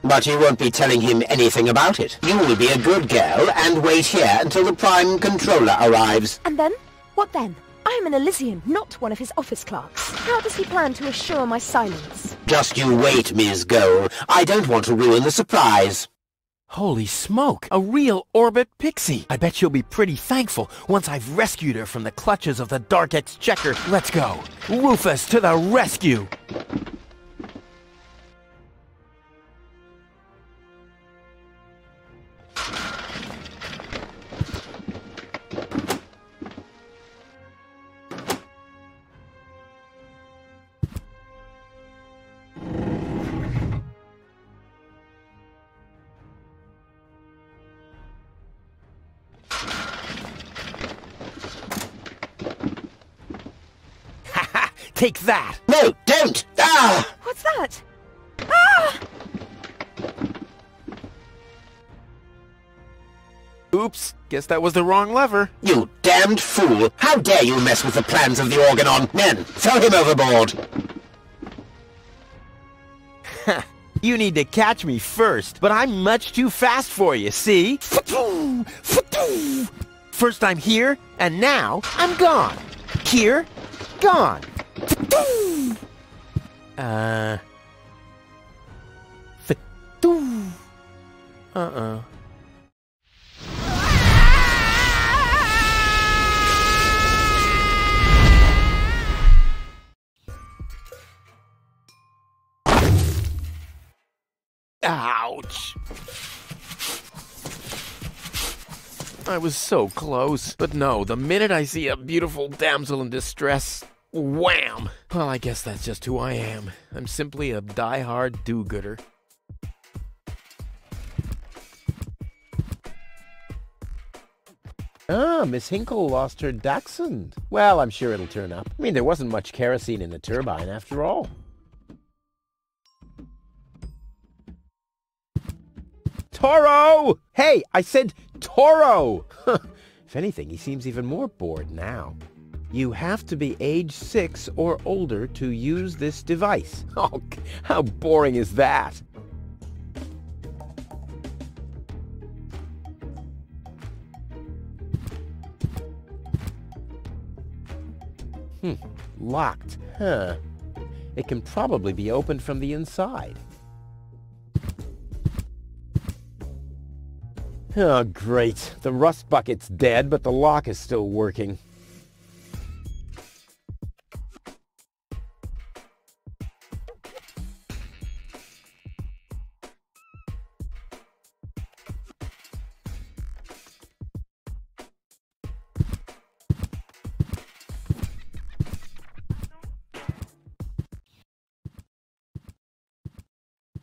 But you won't be telling him anything about it. You will be a good girl and wait here until the Prime Controller arrives. And then? What then? I am an Elysian, not one of his office clerks. How does he plan to assure my silence? Just you wait, Ms. Gold. I don't want to ruin the surprise. Holy smoke! A real orbit pixie! I bet she'll be pretty thankful once I've rescued her from the clutches of the Dark Exchequer. Let's go! Rufus to the rescue! Take that! No, don't! Ah! What's that? Ah! Oops, guess that was the wrong lever. You damned fool! How dare you mess with the plans of the Organon? Men, throw him overboard! You need to catch me first, but I'm much too fast for you, see? First I'm here, and now I'm gone. Here, gone. Uh-uh. Ouch! I was so close. But no, the minute I see a beautiful damsel in distress, wham! Well, I guess that's just who I am. I'm simply a die-hard do-gooder. Ah, Miss Hinkle lost her dachshund. Well, I'm sure it'll turn up. I mean, there wasn't much kerosene in the turbine after all. Toro! Hey, I said Toro! If anything, he seems even more bored now. You have to be age 6 or older to use this device. Oh, how boring is that? Locked. Huh. It can probably be opened from the inside. Oh, great. The rust bucket's dead, but the lock is still working.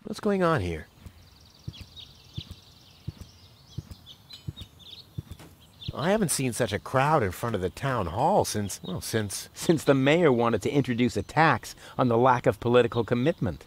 What's going on here? I haven't seen such a crowd in front of the town hall since the mayor wanted to introduce a tax on the lack of political commitment.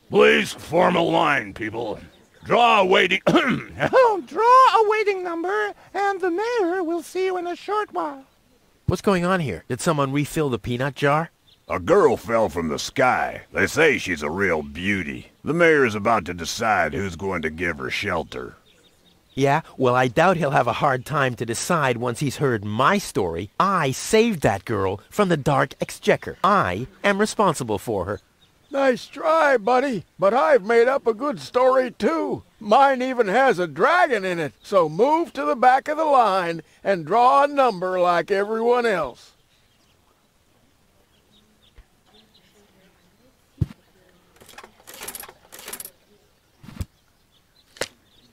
Please form a line, people. Draw a waiting... Draw a waiting number, and the mayor will see you in a short while. What's going on here? Did someone refill the peanut jar? A girl fell from the sky. They say she's a real beauty. The mayor's about to decide who's going to give her shelter. Yeah, well, I doubt he'll have a hard time to decide once he's heard my story. I saved that girl from the dark exchequer. I am responsible for her. Nice try, buddy. But I've made up a good story, too. Mine even has a dragon in it. So move to the back of the line and draw a number like everyone else.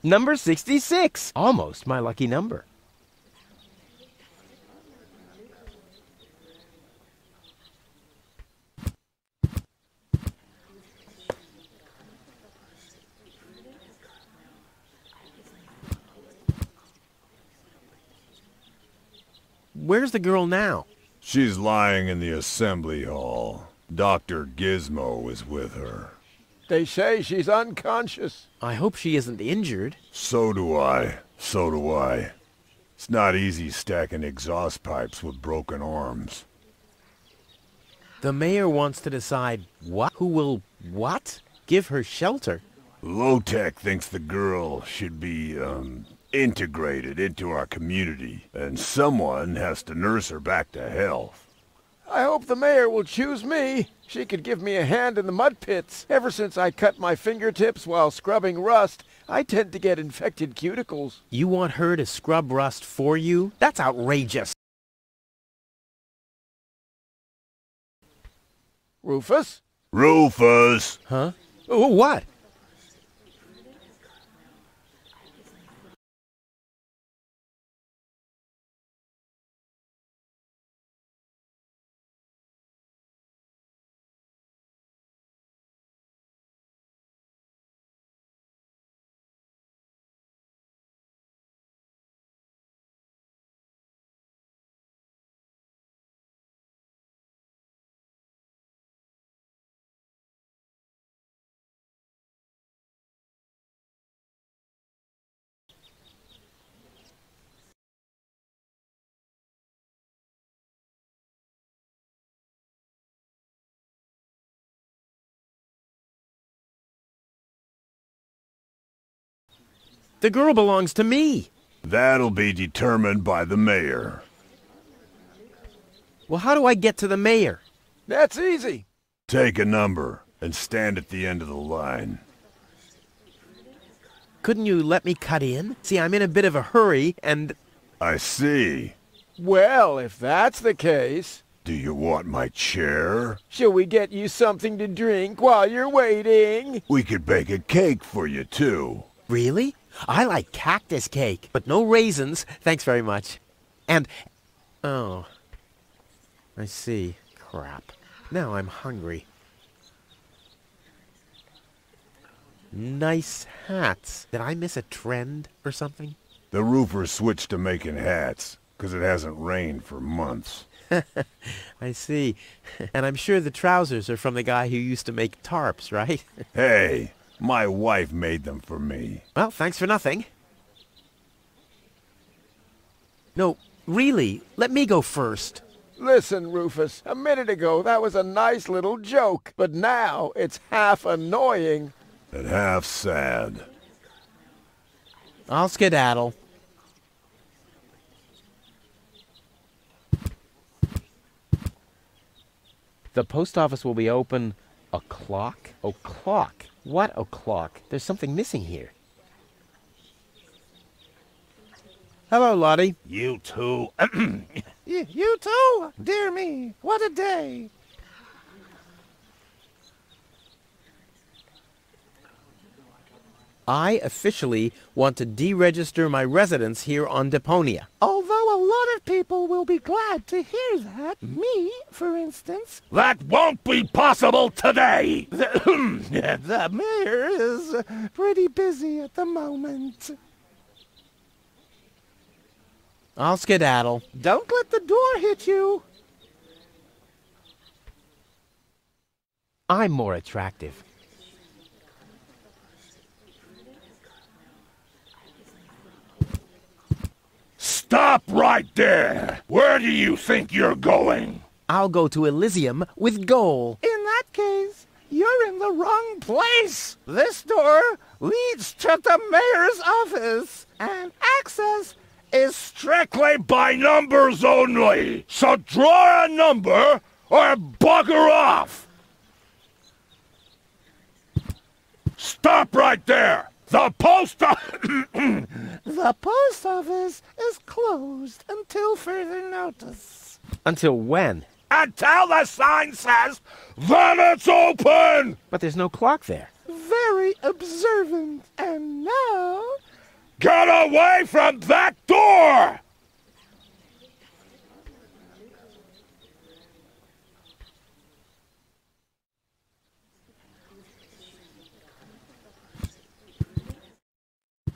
Number 66. Almost my lucky number. where's the girl now? She's lying in the assembly hall. Dr. Gizmo is with her. They say she's unconscious. I hope she isn't injured. So do I. So do I. It's not easy stacking exhaust pipes with broken arms. The mayor wants to decide who will give her shelter. Low-Tech thinks the girl should be, integrated into our community, and someone has to nurse her back to health. I hope the mayor will choose me. She could give me a hand in the mud pits. Ever since I cut my fingertips while scrubbing rust, I tend to get infected cuticles. You want her to scrub rust for you? That's outrageous. Rufus? Rufus! Huh? Oh, what? The girl belongs to me. That'll be determined by the mayor. Well, how do I get to the mayor? That's easy. Take a number and stand at the end of the line. Couldn't you let me cut in? See, I'm in a bit of a hurry, and... I see. Well, if that's the case... Do you want my chair? Shall we get you something to drink while you're waiting? We could bake a cake for you, too. Really? I like cactus cake, but no raisins. Thanks very much. And... Oh. I see. Crap. Now I'm hungry. Nice hats. Did I miss a trend or something? The roofer switched to making hats, 'cause it hasn't rained for months. I see. And I'm sure the trousers are from the guy who used to make tarps, right? Hey, my wife made them for me. Well, thanks for nothing. No, really, let me go first. Listen, Rufus, a minute ago that was a nice little joke, but now it's half annoying. And half sad. I'll skedaddle. The post office will be open o'clock? O'clock? What o'clock? There's something missing here. Hello, Lottie. You too. You too? Dear me, what a day. I officially want to deregister my residence here on Deponia. Although a lot of people will be glad to hear that. Me, for instance. That won't be possible today! The mayor is pretty busy at the moment. I'll skedaddle. Don't let the door hit you. I'm more attractive. Stop right there! Where do you think you're going? I'll go to Elysium with Goal. In that case, you're in the wrong place. This door leads to the mayor's office, and access is Strictly by numbers only! So draw a number or bugger off! Stop right there! The post The post office is closed until further notice. Until when? Until the sign says, then it's open! But there's no clock there. Very observant. And now... Get away from that door!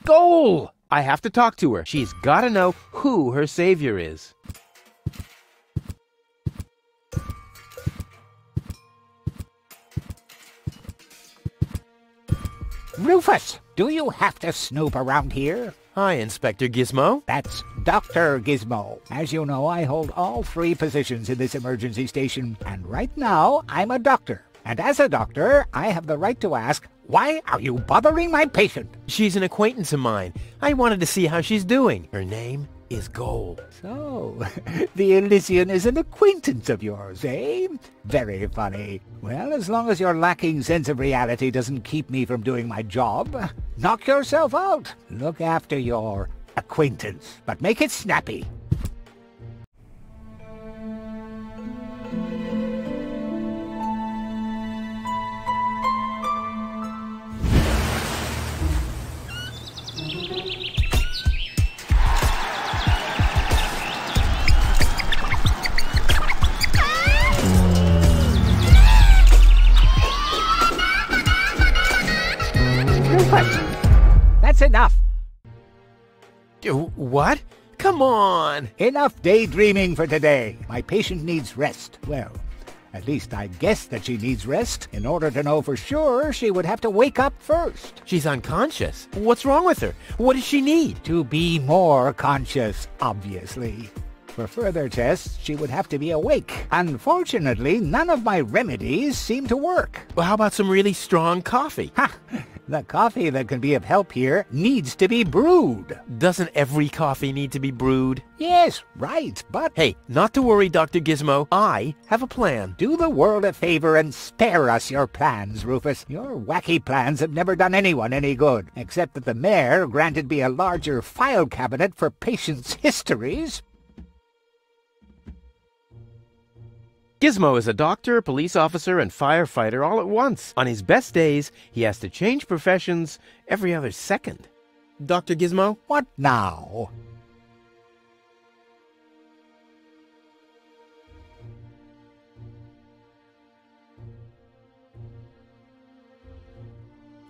Goal! I have to talk to her. She's got to know who her savior is. Rufus, do you have to snoop around here? Hi, Inspector Gizmo. That's Dr. Gizmo. As you know, I hold all 3 positions in this emergency station, and right now, I'm a doctor. And as a doctor, I have the right to ask, why are you bothering my patient? She's an acquaintance of mine. I wanted to see how she's doing. Her name is Gold. So, the Elysian is an acquaintance of yours, eh? Very funny. Well, as long as your lacking sense of reality doesn't keep me from doing my job, knock yourself out. Look after your acquaintance, but make it snappy. That's enough. What? Come on! Enough daydreaming for today. My patient needs rest. Well, at least I guess that she needs rest. In order to know for sure, she would have to wake up first. She's unconscious. What's wrong with her? What does she need? To be more conscious, obviously. For further tests, she would have to be awake. Unfortunately, none of my remedies seem to work. Well, how about some really strong coffee? Ha! The coffee that can be of help here needs to be brewed. Doesn't every coffee need to be brewed? Yes, right, but... Hey, not to worry, Dr. Gizmo. I have a plan. Do the world a favor and spare us your plans, Rufus. Your wacky plans have never done anyone any good, except that the mayor granted me a larger file cabinet for patients' histories. Gizmo is a doctor, police officer, and firefighter all at once. On his best days, he has to change professions every other second. Dr. Gizmo? What now?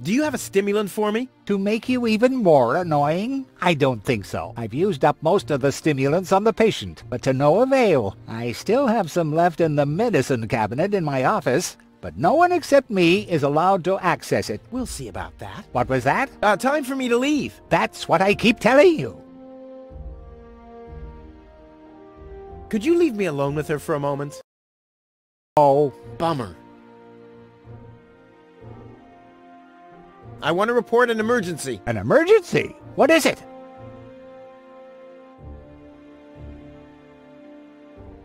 Do you have a stimulant for me? To make you even more annoying? I don't think so. I've used up most of the stimulants on the patient, but to no avail. I still have some left in the medicine cabinet in my office, but no one except me is allowed to access it. We'll see about that. What was that? Time for me to leave. That's what I keep telling you. Could you leave me alone with her for a moment? Oh, bummer. I want to report an emergency. An emergency? What is it?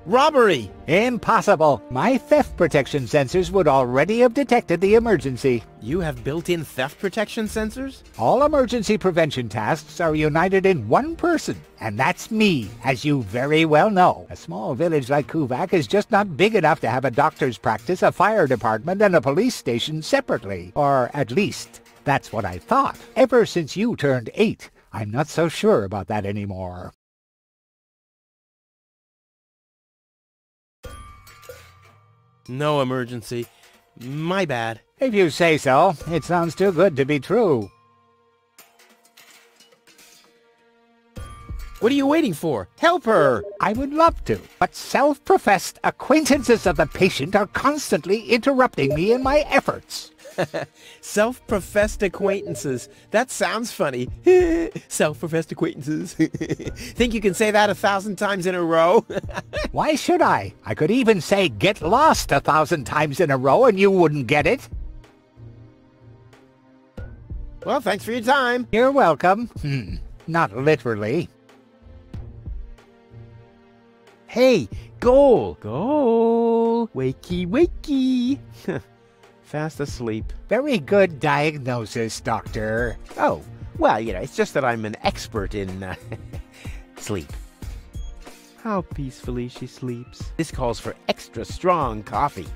Robbery! Impossible. My theft protection sensors would already have detected the emergency. You have built-in theft protection sensors? All emergency prevention tasks are united in one person, and that's me, as you very well know. A small village like Kuvak is just not big enough to have a doctor's practice, a fire department, and a police station separately. Or at least, that's what I thought. Ever since you turned 8, I'm not so sure about that anymore. No emergency. My bad. If you say so. It sounds too good to be true. What are you waiting for? Help her! I would love to, but self-professed acquaintances of the patient are constantly interrupting me in my efforts. Self-professed acquaintances. That sounds funny. Self-professed acquaintances. Think you can say that 1,000 times in a row? Why should I? I could even say get lost 1,000 times in a row and you wouldn't get it. Well, thanks for your time. You're welcome. Not literally. Hey, Goal! Goal! Wakey, wakey! Fast asleep. Very good diagnosis, Doctor. Oh, well, it's just that I'm an expert in sleep. How peacefully she sleeps. This calls for extra strong coffee.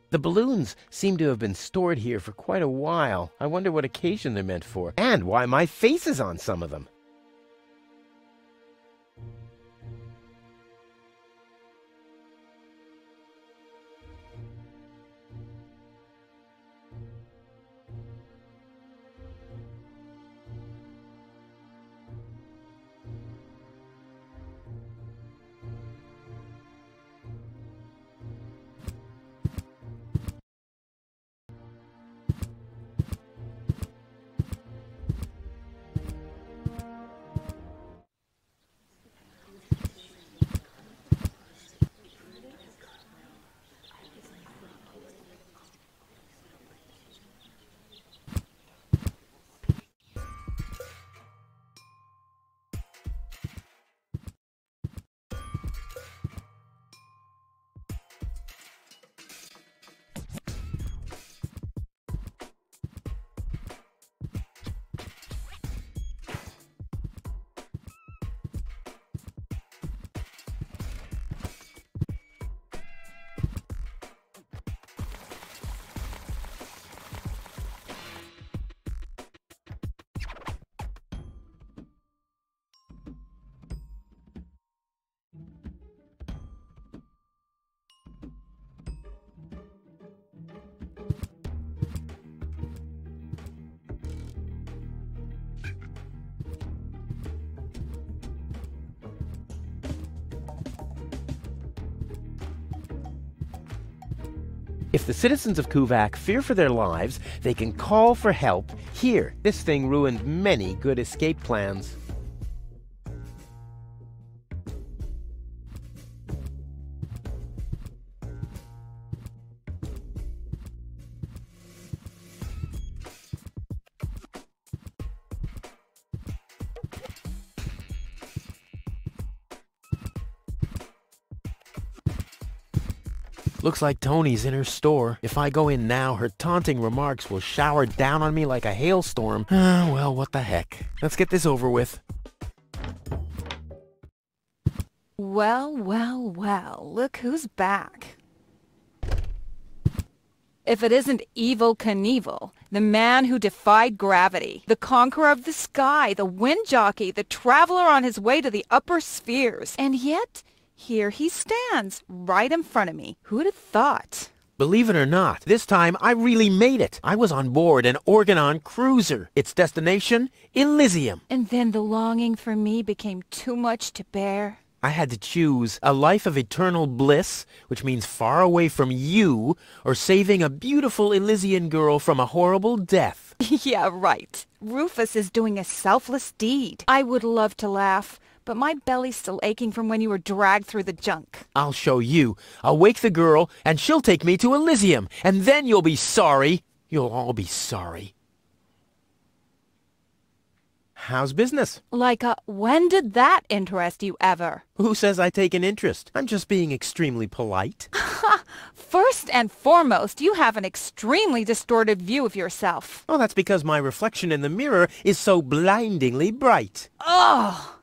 The balloons seem to have been stored here for quite a while. I wonder what occasion they're meant for, and why my face is on some of them. If the citizens of Kuvak fear for their lives, they can call for help here. This thing ruined many good escape plans. Looks like Tony's in her store. If I go in now, her taunting remarks will shower down on me like a hailstorm. Well, what the heck. Let's get this over with. Well, well, well, look who's back. If it isn't Evil Knievel, the man who defied gravity, the conqueror of the sky, the wind jockey, the traveler on his way to the upper spheres, and yet here he stands, right in front of me. Who'd have thought? Believe it or not, this time I really made it. I was on board an Organon cruiser. Its destination, Elysium. And then the longing for me became too much to bear. I had to choose a life of eternal bliss, which means far away from you, or saving a beautiful Elysian girl from a horrible death. Yeah, right. Rufus is doing a selfless deed. I would love to laugh, but my belly's still aching from when you were dragged through the junk. I'll show you. I'll wake the girl, and she'll take me to Elysium, and then you'll be sorry. You'll all be sorry. How's business? When did that interest you ever? Who says I take an interest? I'm just being extremely polite. First and foremost, you have an extremely distorted view of yourself. Oh, that's because my reflection in the mirror is so blindingly bright. Ugh!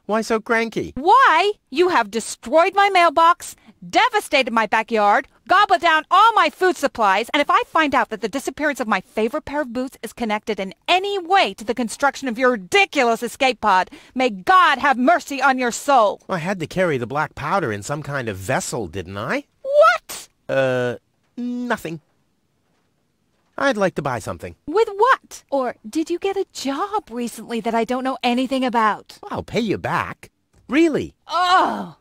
Why so cranky? Why? You have destroyed my mailbox, devastated my backyard, gobbled down all my food supplies, and if I find out that the disappearance of my favorite pair of boots is connected in any way to the construction of your ridiculous escape pod, may God have mercy on your soul. I had to carry the black powder in some kind of vessel, didn't I? What? Nothing. I'd like to buy something. With what? Or did you get a job recently that I don't know anything about? I'll pay you back. Really? Oh!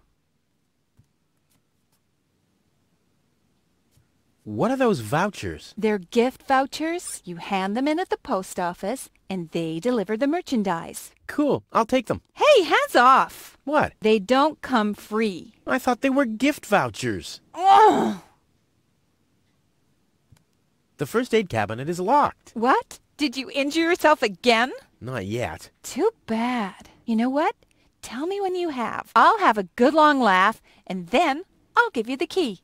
What are those vouchers? They're gift vouchers. You hand them in at the post office, and they deliver the merchandise. Cool. I'll take them. Hey, hands off! What? They don't come free. I thought they were gift vouchers. Ugh! The first aid cabinet is locked. What? Did you injure yourself again? Not yet. Too bad. You know what? Tell me when you have. I'll have a good long laugh, and then I'll give you the key.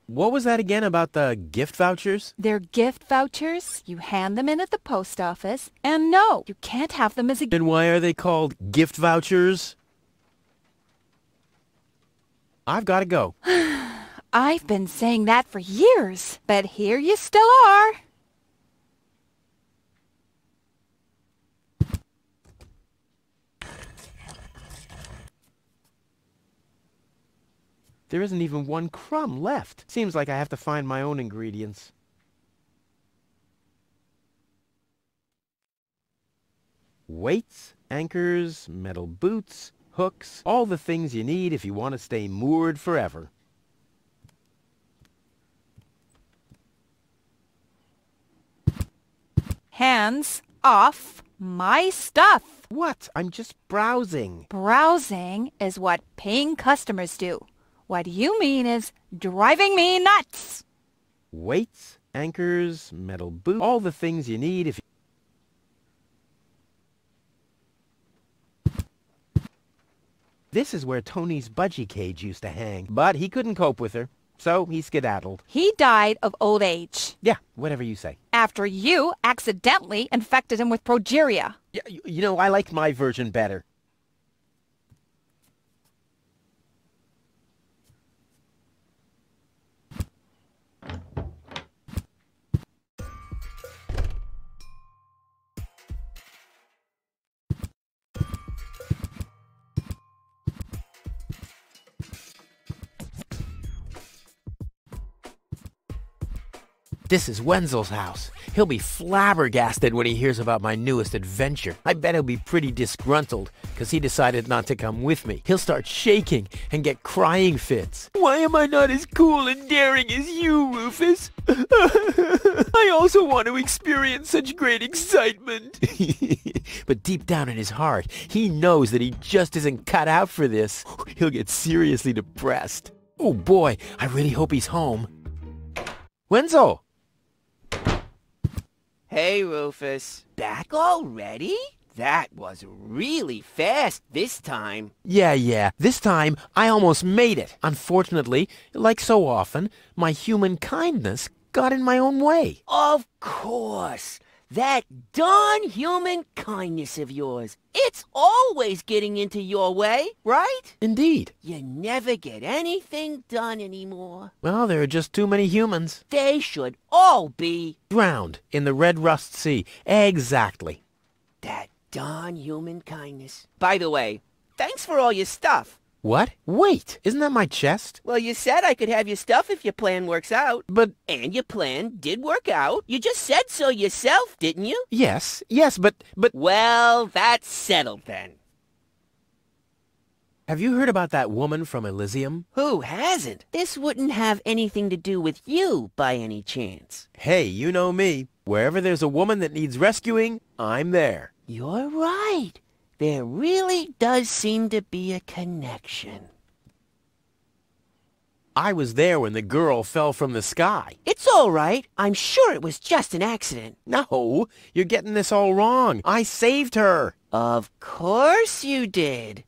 What was that again about the gift vouchers? They're gift vouchers. You hand them in at the post office. And no, you can't have them as a gift. Then why are they called gift vouchers? I've got to go. I've been saying that for years, but here you still are. There isn't even one crumb left. Seems like I have to find my own ingredients. Weights, anchors, metal boots, hooks, all the things you need if you want to stay moored forever. Hands off my stuff. What? I'm just browsing. Browsing is what paying customers do. What you mean is driving me nuts. Weights, anchors, metal boots, all the things you need if you... This is where Tony's budgie cage used to hang, but he couldn't cope with her, so he skedaddled. He died of old age. Yeah, whatever you say. After you accidentally infected him with progeria. Yeah, you know, I like my version better. This is Wenzel's house. He'll be flabbergasted when he hears about my newest adventure. I bet he'll be pretty disgruntled, because he decided not to come with me. He'll start shaking and get crying fits. Why am I not as cool and daring as you, Rufus? I also want to experience such great excitement. But deep down in his heart, he knows that he just isn't cut out for this. He'll get seriously depressed. Oh boy, I really hope he's home. Wenzel! Hey, Rufus. Back already? That was really fast this time. Yeah. This time, I almost made it. Unfortunately, like so often, my human kindness got in my own way. Of course. That darn human kindness of yours. It's always getting into your way, right? Indeed. You never get anything done anymore. Well, there are just too many humans. They should all be drowned in the Red Rust Sea. Exactly. that darn human kindness. By the way, thanks for all your stuff. What? Wait, isn't that my chest? Well, you said I could have your stuff if your plan works out. But... And your plan did work out. You just said so yourself, didn't you? Yes, but... Well, that's settled then. Have you heard about that woman from Elysium? Who hasn't? This wouldn't have anything to do with you, by any chance. Hey, you know me. Wherever there's a woman that needs rescuing, I'm there. You're right. There really does seem to be a connection. I was there when the girl fell from the sky. It's all right. I'm sure it was just an accident. No, you're getting this all wrong. I saved her. Of course you did.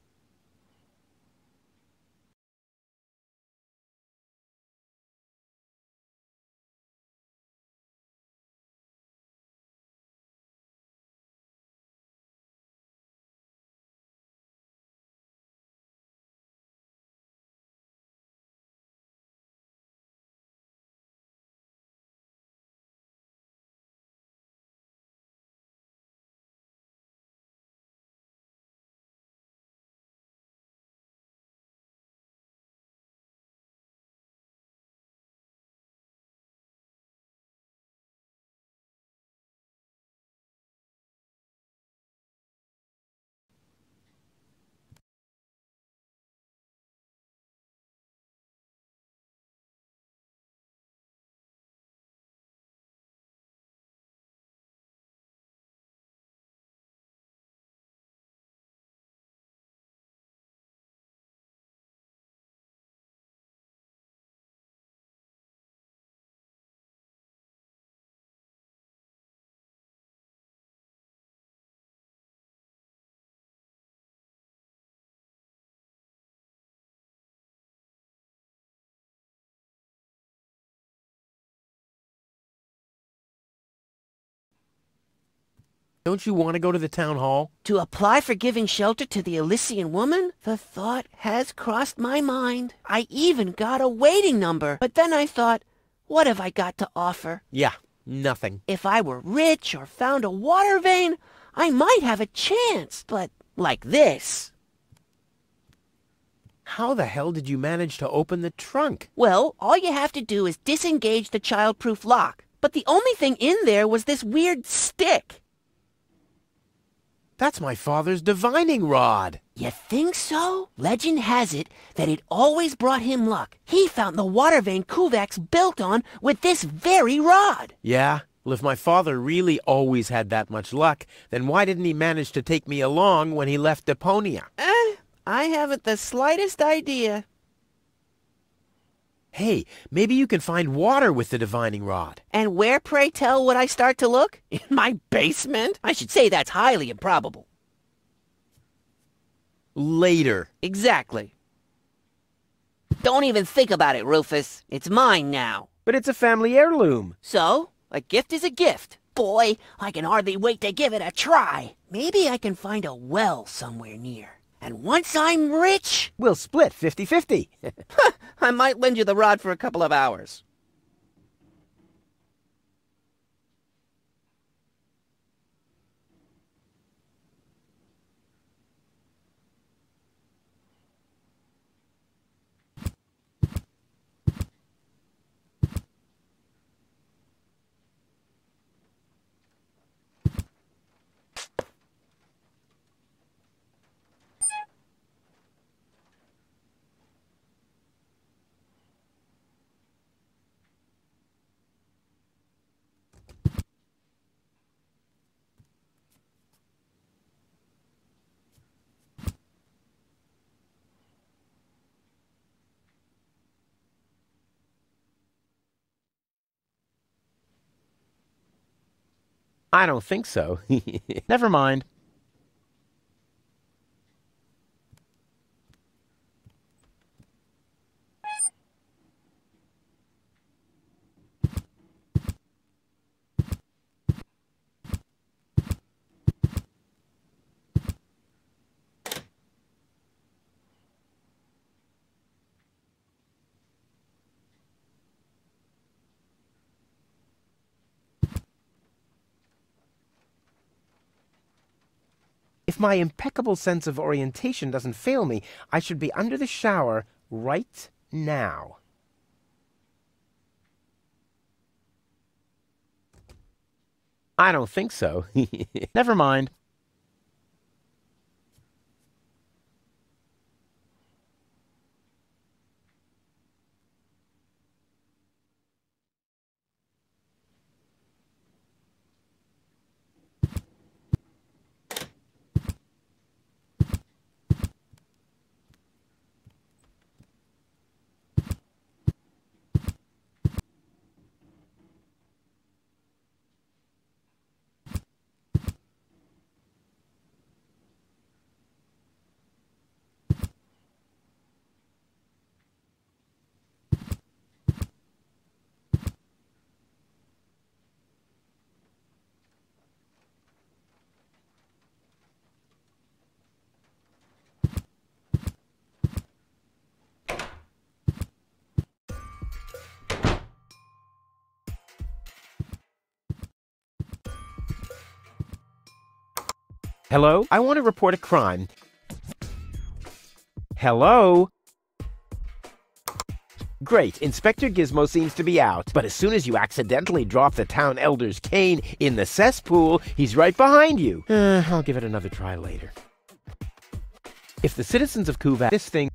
Don't you want to go to the town hall? To apply for giving shelter to the Elysian woman? The thought has crossed my mind. I even got a waiting number. But then I thought, what have I got to offer? Yeah, nothing. If I were rich or found a water vein, I might have a chance. But like this. How the hell did you manage to open the trunk? Well, all you have to do is disengage the child-proof lock. But the only thing in there was this weird stick. That's my father's divining rod. You think so? Legend has it that it always brought him luck. He found the water vein Kuvak's built on with this very rod. Yeah? Well, if my father really always had that much luck, then why didn't he manage to take me along when he left Deponia? I haven't the slightest idea. Hey, maybe you can find water with the divining rod. And where, pray tell, would I start to look? In my basement? I should say that's highly improbable. Later. Exactly. Don't even think about it, Rufus. It's mine now. But it's a family heirloom. So, a gift is a gift. Boy, I can hardly wait to give it a try. Maybe I can find a well somewhere near. And once I'm rich... We'll split 50-50. I might lend you the rod for a couple of hours. I don't think so. Never mind. If my impeccable sense of orientation doesn't fail me, I should be under the shower right now. I don't think so. Never mind. Hello? I want to report a crime. Hello? Great, Inspector Gizmo seems to be out, but as soon as you accidentally drop the town elder's cane in the cesspool, he's right behind you. I'll give it another try later. If the citizens of Kuvak this thing...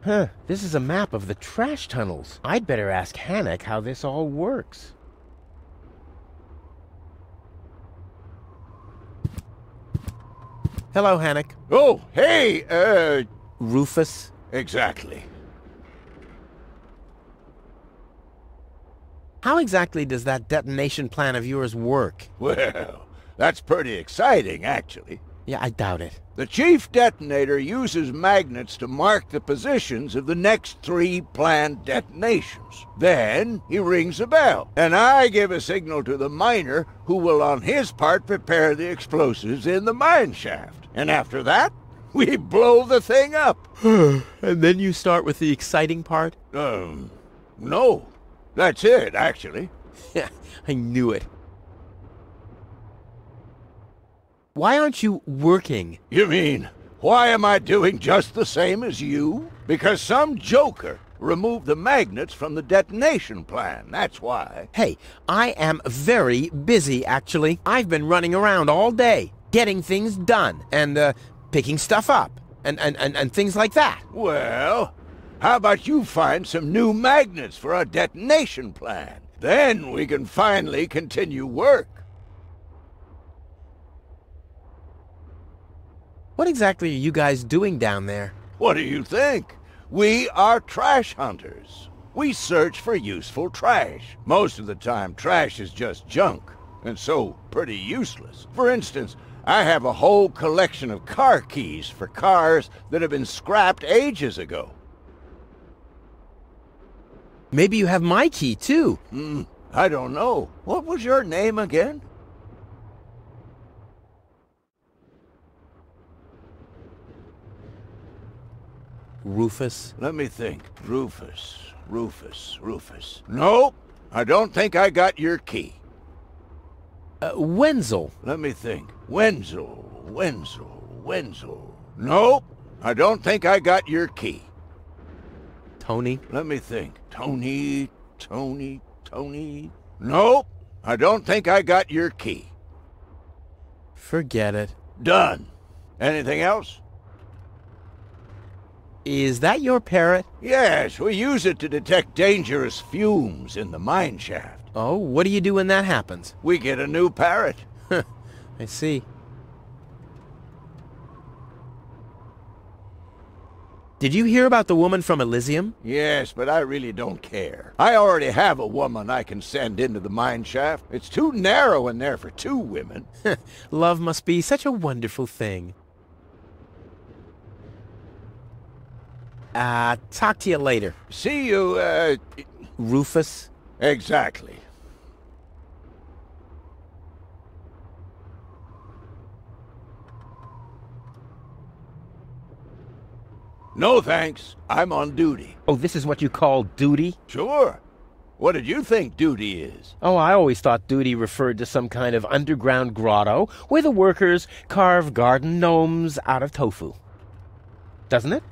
Huh, this is a map of the trash tunnels. I'd better ask Hannock how this all works. Hello, Hannock. Oh, hey, Rufus? Exactly. How exactly does that detonation plan of yours work? Well, that's pretty exciting, actually. Yeah, I doubt it. The chief detonator uses magnets to mark the positions of the next 3 planned detonations. Then he rings a bell, and I give a signal to the miner who will on his part prepare the explosives in the mine shaft. And after that, we blow the thing up. And then you start with the exciting part? No. That's it, actually. Yeah, I knew it. Why aren't you working? You mean, why am I doing just the same as you? Because some joker removed the magnets from the detonation plan, that's why. Hey, I am very busy, actually. I've been running around all day, getting things done, and, picking stuff up, and things like that. Well, how about you find some new magnets for our detonation plan? Then we can finally continue work. What exactly are you guys doing down there? What do you think? We are trash hunters. We search for useful trash. Most of the time, trash is just junk, and so pretty useless. For instance, I have a whole collection of car keys for cars that have been scrapped ages ago. Maybe you have my key, too. I don't know. What was your name again? Rufus? Let me think. Rufus. Nope. I don't think I got your key. Wenzel. Let me think. Wenzel. Nope. I don't think I got your key. Tony? Let me think. Tony. Nope. I don't think I got your key. Forget it. Done. Anything else? Is that your parrot? Yes, we use it to detect dangerous fumes in the mine shaft. Oh, what do you do when that happens? We get a new parrot. I see. Did you hear about the woman from Elysium? Yes, but I really don't care. I already have a woman I can send into the mine shaft. It's too narrow in there for 2 women. Love must be such a wonderful thing. Talk to you later. See you, Rufus? Exactly. No thanks. I'm on duty. Oh, this is what you call duty? Sure. What did you think duty is? Oh, I always thought duty referred to some kind of underground grotto where the workers carve garden gnomes out of tofu. Doesn't it?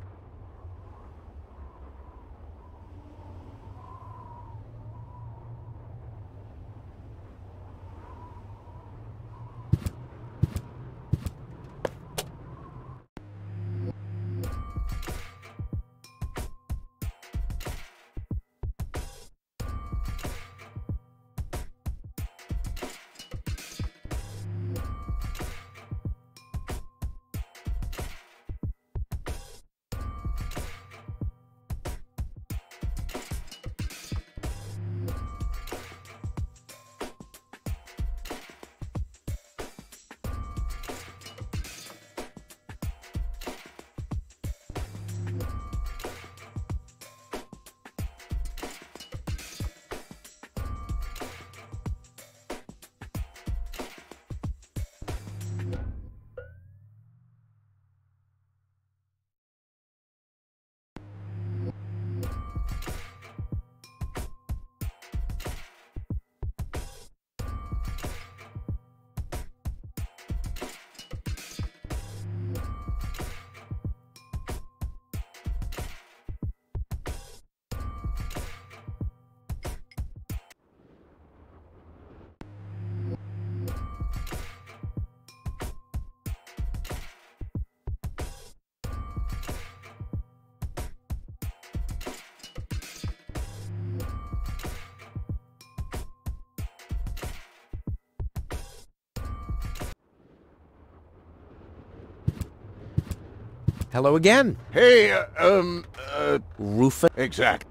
Hello again. Hey, Rufus. exact.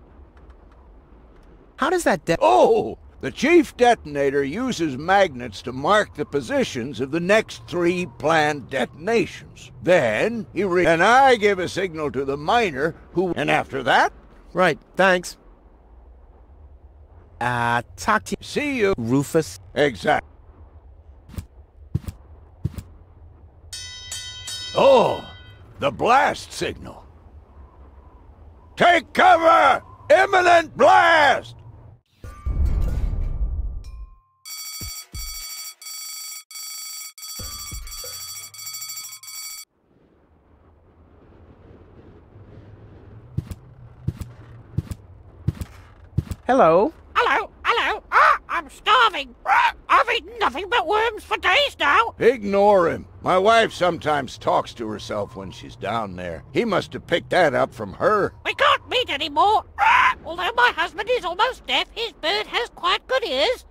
How does that Oh! The chief detonator uses magnets to mark the positions of the next 3 planned detonations. Then, and I give a signal to the miner and after that? Right, thanks. Talk to you. See you, Rufus. Exact. Oh, the blast signal. Take cover! Imminent blast! Hello. Hello, hello. I'm starving. I've eaten nothing but worms for days now. Ignore him. My wife sometimes talks to herself when she's down there. He must have picked that up from her. We can't meet anymore. Although my husband is almost deaf, his bird has quite good ears.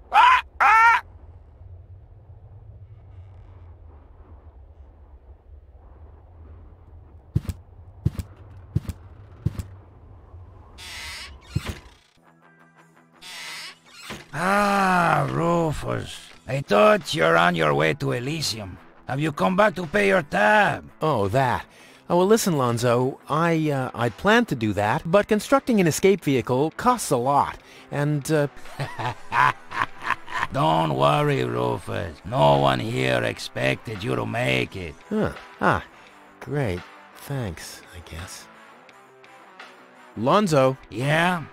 Ah, Rufus. I thought you're on your way to Elysium. Have you come back to pay your tab? Oh, that. Oh, well, listen, Lonzo. I planned to do that, but constructing an escape vehicle costs a lot, and, Don't worry, Rufus. No one here expected you to make it. Huh. Ah, great. Thanks, I guess. Lonzo. Yeah?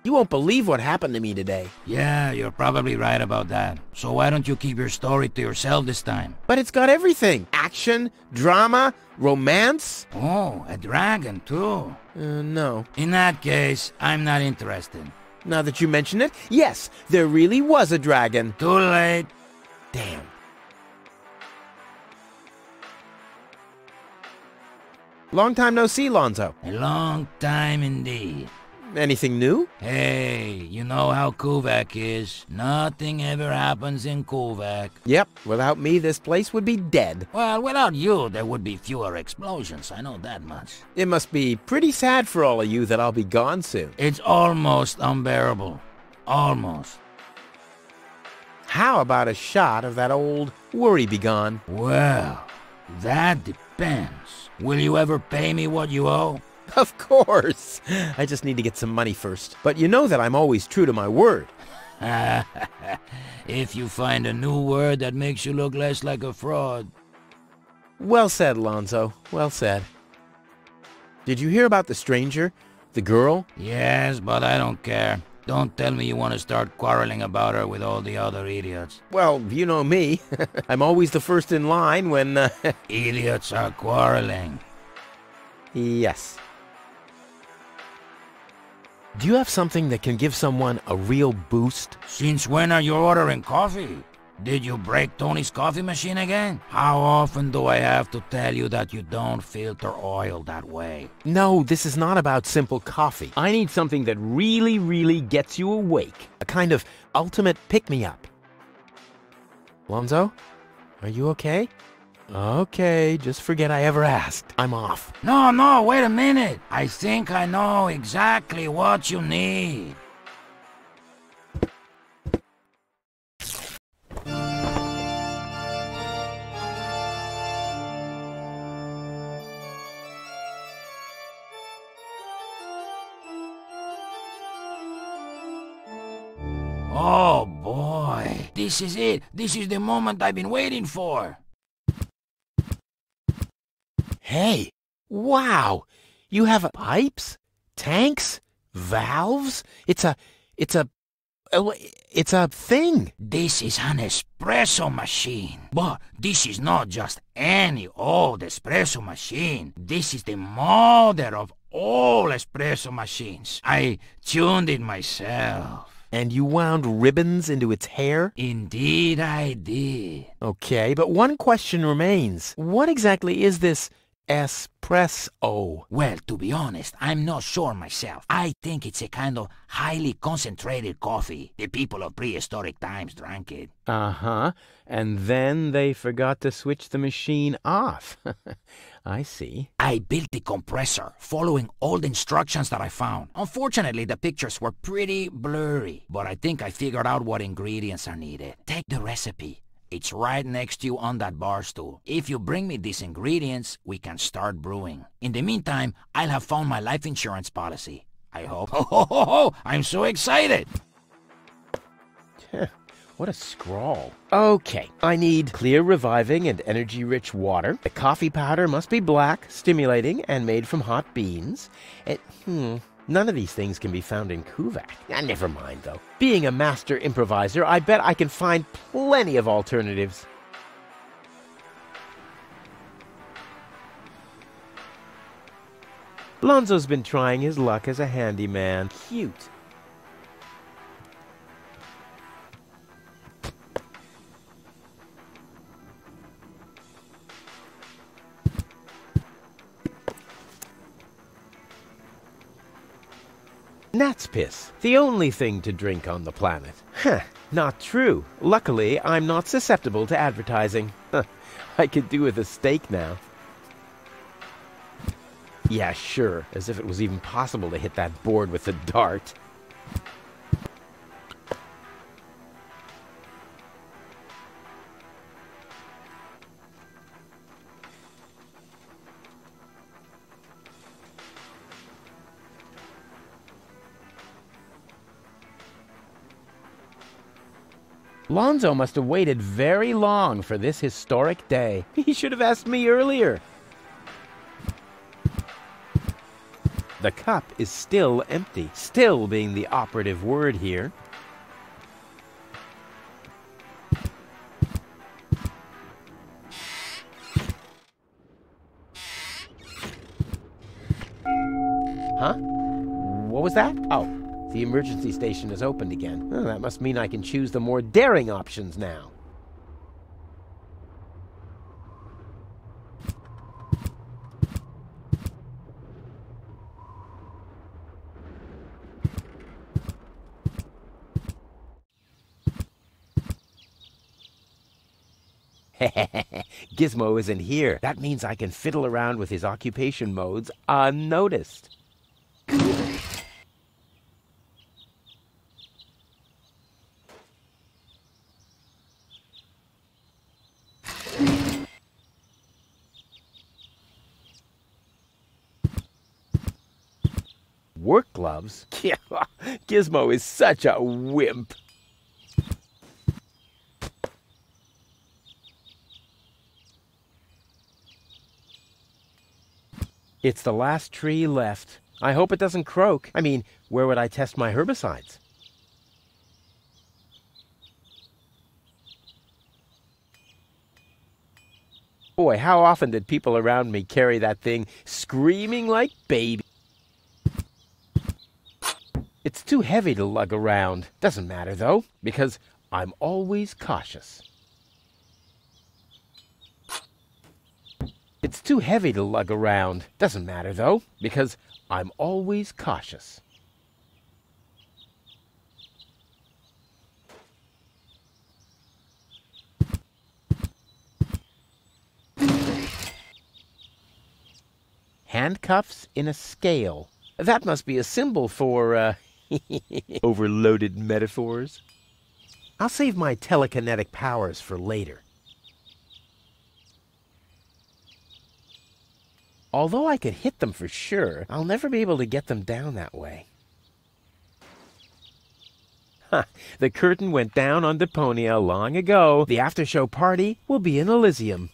You won't believe what happened to me today. Yeah, you're probably right about that. So why don't you keep your story to yourself this time? But it's got everything. Action, drama, romance. Oh, a dragon too. No. In that case, I'm not interested. Now that you mention it, yes, there really was a dragon. Too late. Damn. Long time no see, Lonzo. A long time indeed. Anything new? Hey, you know how Kuvak is. Nothing ever happens in Kuvak. Yep, without me this place would be dead. Well, without you there would be fewer explosions, I know that much. It must be pretty sad for all of you that I'll be gone soon. It's almost unbearable. Almost. How about a shot of that old worry begone? Well, that depends. Will you ever pay me what you owe? Of course. I just need to get some money first. But you know that I'm always true to my word. If you find a new word that makes you look less like a fraud. Well said, Lonzo. Well said. Did you hear about the stranger? The girl? Yes, but I don't care. Don't tell me you want to start quarreling about her with all the other idiots. Well, you know me. I'm always the first in line when... Idiots are quarreling. Yes. Do you have something that can give someone a real boost? Since when are you ordering coffee? Did you break Tony's coffee machine again? How often do I have to tell you that you don't filter oil that way? No, this is not about simple coffee. I need something that really, really gets you awake. A kind of ultimate pick-me-up. Lonzo, are you okay? Okay, just forget I ever asked. I'm off. No, wait a minute. I think I know exactly what you need. Oh boy, this is it. This is the moment I've been waiting for. Hey, wow! You have pipes, tanks, valves? It's a thing. This is an espresso machine. But this is not just any old espresso machine. This is the mother of all espresso machines. I tuned it myself. And you wound ribbons into its hair? Indeed I did. Okay, but one question remains. What exactly is this Espresso. Well, to be honest, I'm not sure myself. I think it's a kind of highly concentrated coffee. The people of prehistoric times drank it. Uh-huh. And then they forgot to switch the machine off. I see. I built the compressor, following all the instructions that I found. Unfortunately, the pictures were pretty blurry, but I think I figured out what ingredients are needed. Take the recipe. It's right next to you on that bar stool. If you bring me these ingredients, we can start brewing. In the meantime, I'll have found my life insurance policy. I hope. Ho, ho, ho, ho! I'm so excited! What a scrawl. Okay, I need clear, reviving, and energy-rich water. The coffee powder must be black, stimulating, and made from hot beans. None of these things can be found in Kuvak. Never mind, though. Being a master improviser, I bet I can find plenty of alternatives. Lonzo's been trying his luck as a handyman. Cute. Gnat's piss, the only thing to drink on the planet. Not true. Luckily, I'm not susceptible to advertising. I could do with a steak now. Yeah, sure, as if it was even possible to hit that board with a dart. Lonzo must have waited very long for this historic day. He should have asked me earlier. The cup is still empty, still being the operative word here. Huh? What was that? Oh. The emergency station is opened again. Oh, that must mean I can choose the more daring options now. Gizmo isn't here. That means I can fiddle around with his occupation modes unnoticed. Work gloves? Yeah, Gizmo is such a wimp. It's the last tree left. I hope it doesn't croak. I mean, where would I test my herbicides? Boy, how often did people around me carry that thing screaming like babies? It's too heavy to lug around. Doesn't matter, though, because I'm always cautious. It's too heavy to lug around. Doesn't matter, though, because I'm always cautious. Handcuffs in a scale. That must be a symbol for, overloaded metaphors. I'll save my telekinetic powers for later. Although I could hit them for sure, I'll never be able to get them down that way. The curtain went down on Deponia long ago. The after-show party will be in Elysium.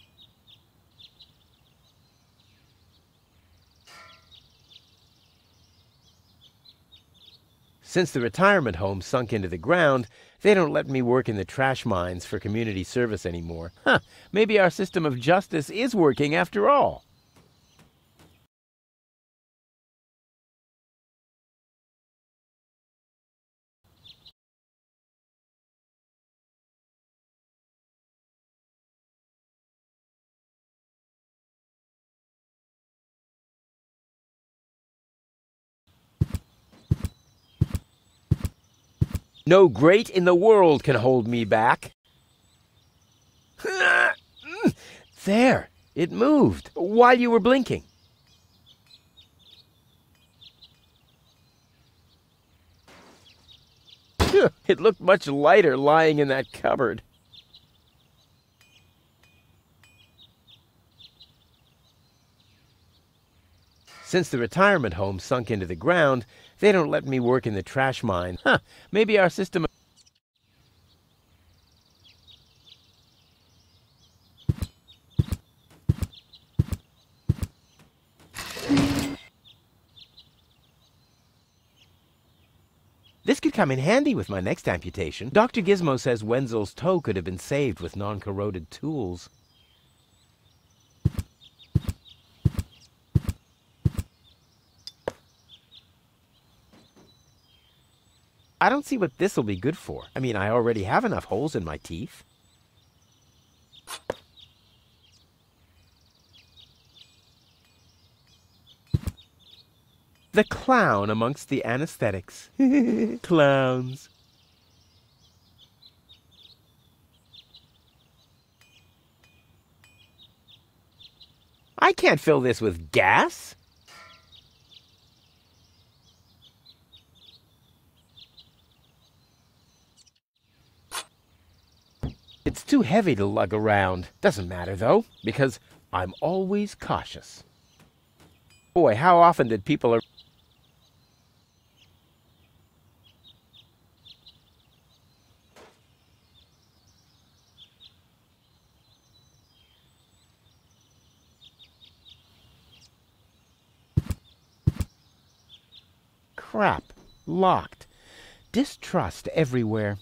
Since the retirement home sunk into the ground, they don't let me work in the trash mines for community service anymore. Maybe our system of justice is working after all. No grate in the world can hold me back. There, it moved while you were blinking. It looked much lighter lying in that cupboard. Since the retirement home sunk into the ground, they don't let me work in the trash mine. Maybe our system... This could come in handy with my next amputation. Dr. Gizmo says Wenzel's toe could have been saved with non-corroded tools. I don't see what this'll be good for. I mean, I already have enough holes in my teeth. The clown amongst the anesthetics. Clowns. I can't fill this with gas. It's too heavy to lug around. Doesn't matter, though, because I'm always cautious. Boy, how often did people... Crap. Locked. Distrust everywhere.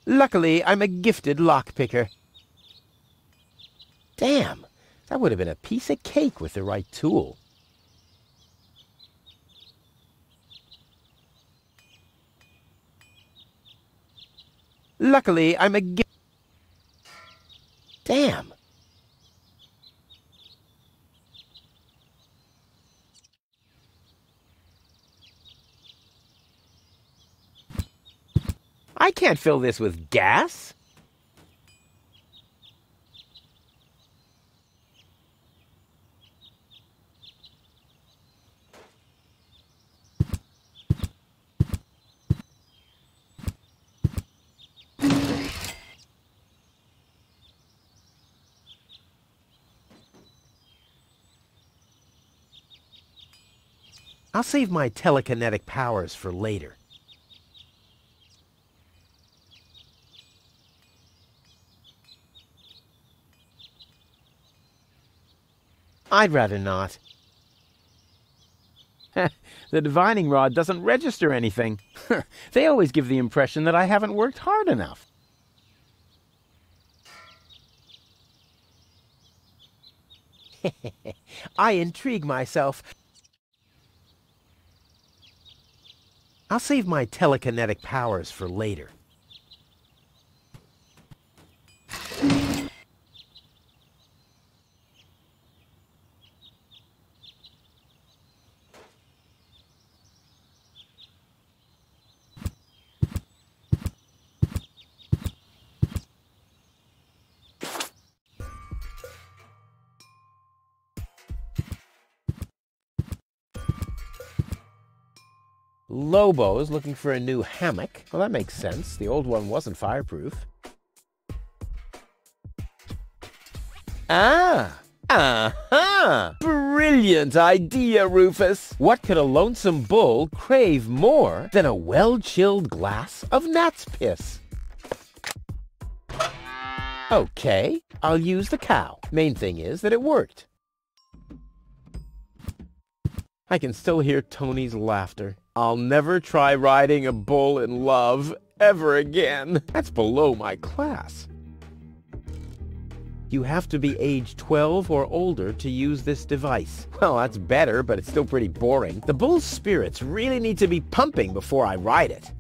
Luckily, I'm a gifted lockpicker. Damn, that would have been a piece of cake with the right tool. Luckily, I'm a Damn. I can't fill this with gas. I'll save my telekinetic powers for later. I'd rather not. The divining rod doesn't register anything. They always give the impression that I haven't worked hard enough. I intrigue myself. I'll save my telekinetic powers for later. Lobo's looking for a new hammock. Well, that makes sense. The old one wasn't fireproof. Ah! Aha! Brilliant idea, Rufus! What could a lonesome bull crave more than a well-chilled glass of gnat's piss? Okay, I'll use the cow. Main thing is that it worked. I can still hear Tony's laughter. I'll never try riding a bull in love ever again. That's below my class. You have to be age 12 or older to use this device. Well, that's better, but it's still pretty boring. The bull's spirits really need to be pumping before I ride it.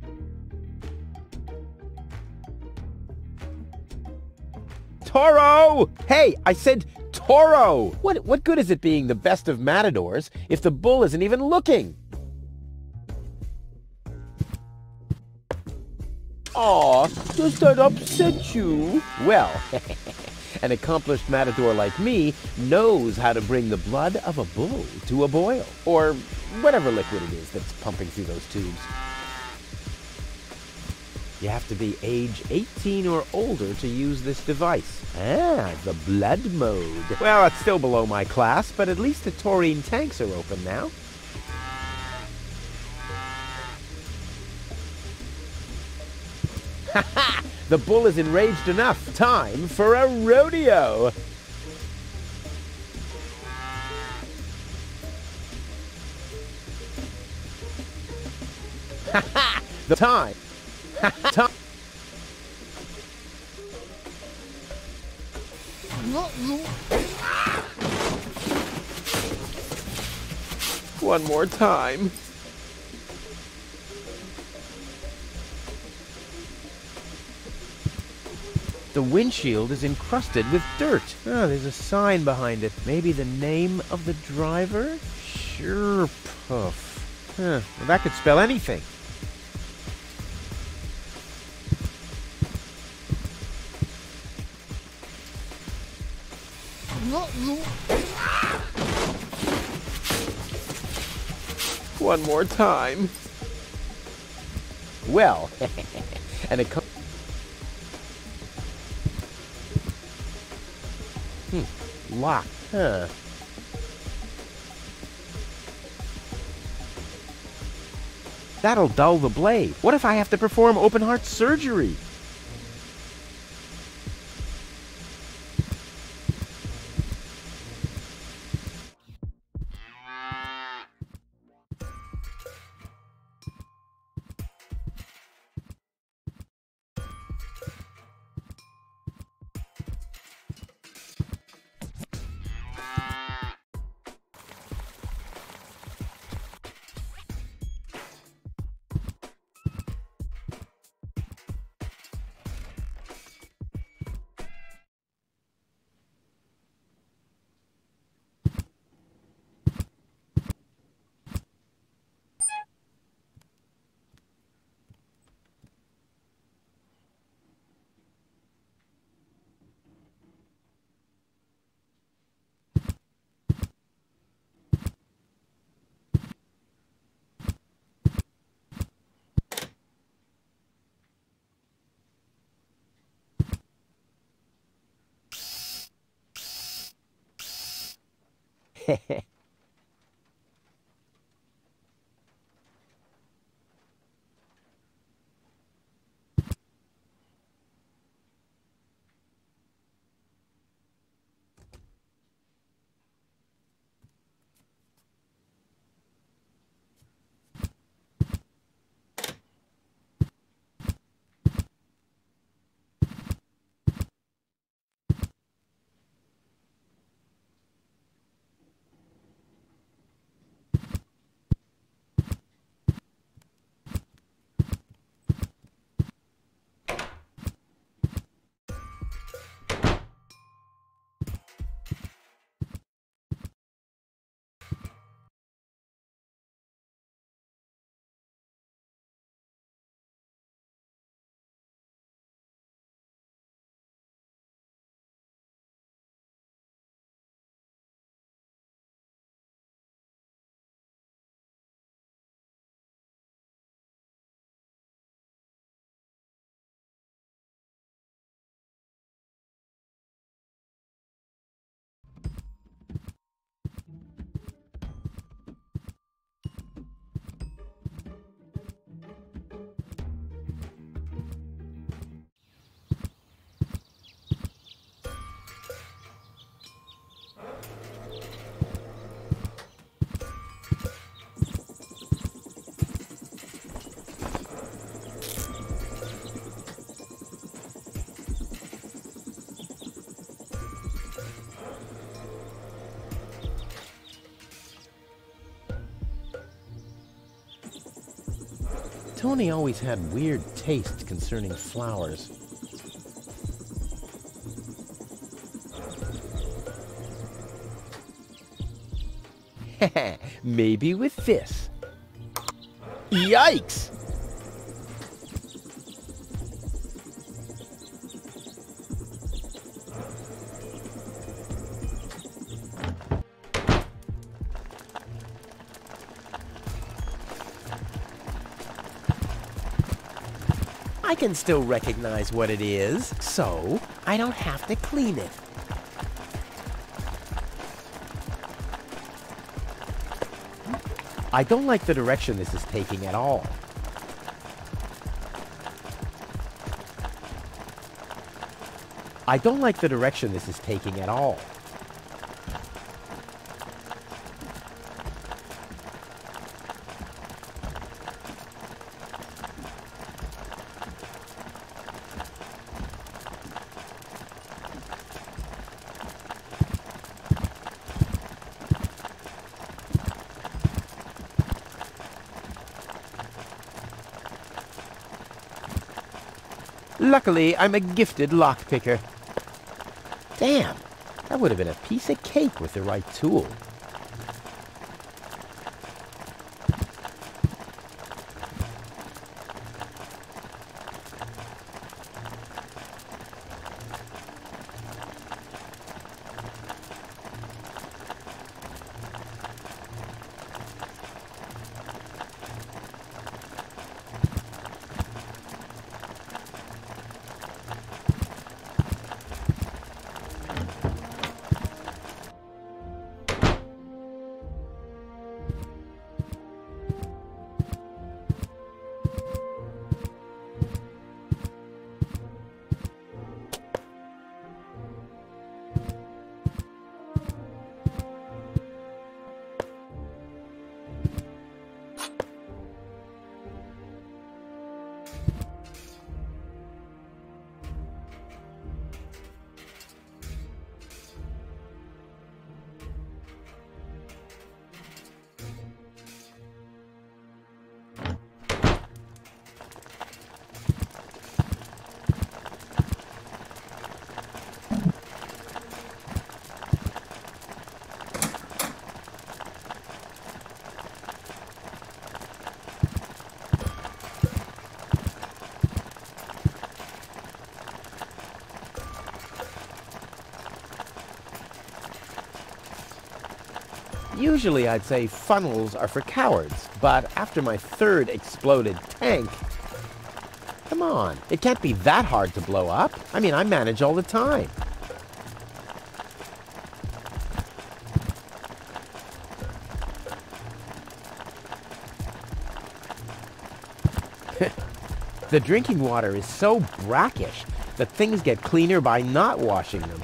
Toro! Hey, I said Toro! What good is it being the best of matadors if the bull isn't even looking? Aw, does that upset you? Well, an accomplished matador like me knows how to bring the blood of a bull to a boil, or whatever liquid it is that's pumping through those tubes. You have to be age 18 or older to use this device. Ah, the blood mode. Well, it's still below my class, but at least the taurine tanks are open now. Ha ha! The bull is enraged enough. Time for a rodeo! Ha ha! The time! Ha ha! Time! One more time. The windshield is encrusted with dirt. Oh, there's a sign behind it. Maybe the name of the driver? Sure, Puff. Huh, well, that could spell anything. One more time. Well, and it comes... Locked, huh? That'll dull the blade. What if I have to perform open heart surgery? Tony always had weird taste concerning flowers. Maybe with this. Yikes! I can still recognize what it is, so I don't have to clean it. I don't like the direction this is taking at all. I don't like the direction this is taking at all. Luckily, I'm a gifted lockpicker. Damn, that would have been a piece of cake with the right tool. Usually I'd say funnels are for cowards, but after my third exploded tank... Come on, it can't be that hard to blow up. I mean, I manage all the time. The drinking water is so brackish that things get cleaner by not washing them.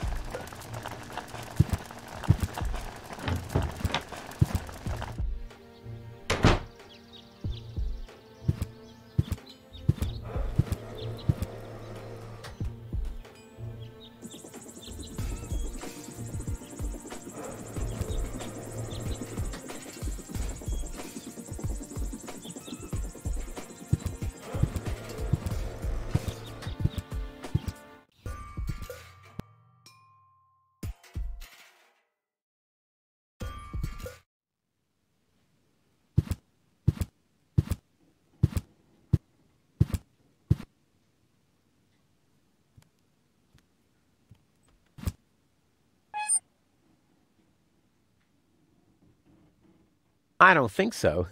I don't think so.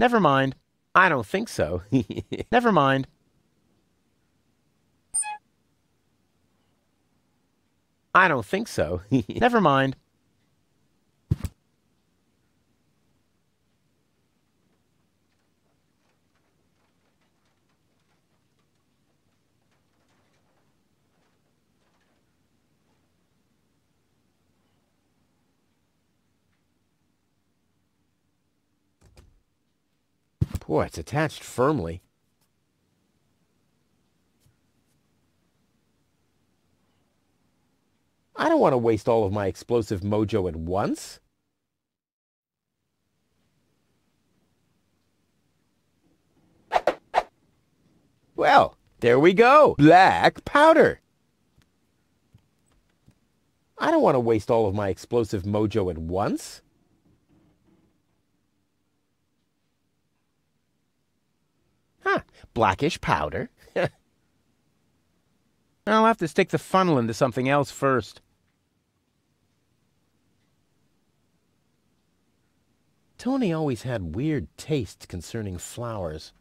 Never mind. I don't think so. Never mind. I don't think so. Never mind. Boy, it's attached firmly. I don't want to waste all of my explosive mojo at once. Well, there we go. Black powder. I don't want to waste all of my explosive mojo at once. blackish powder. I'll have to stick the funnel into something else first. Tony always had weird tastes concerning flowers.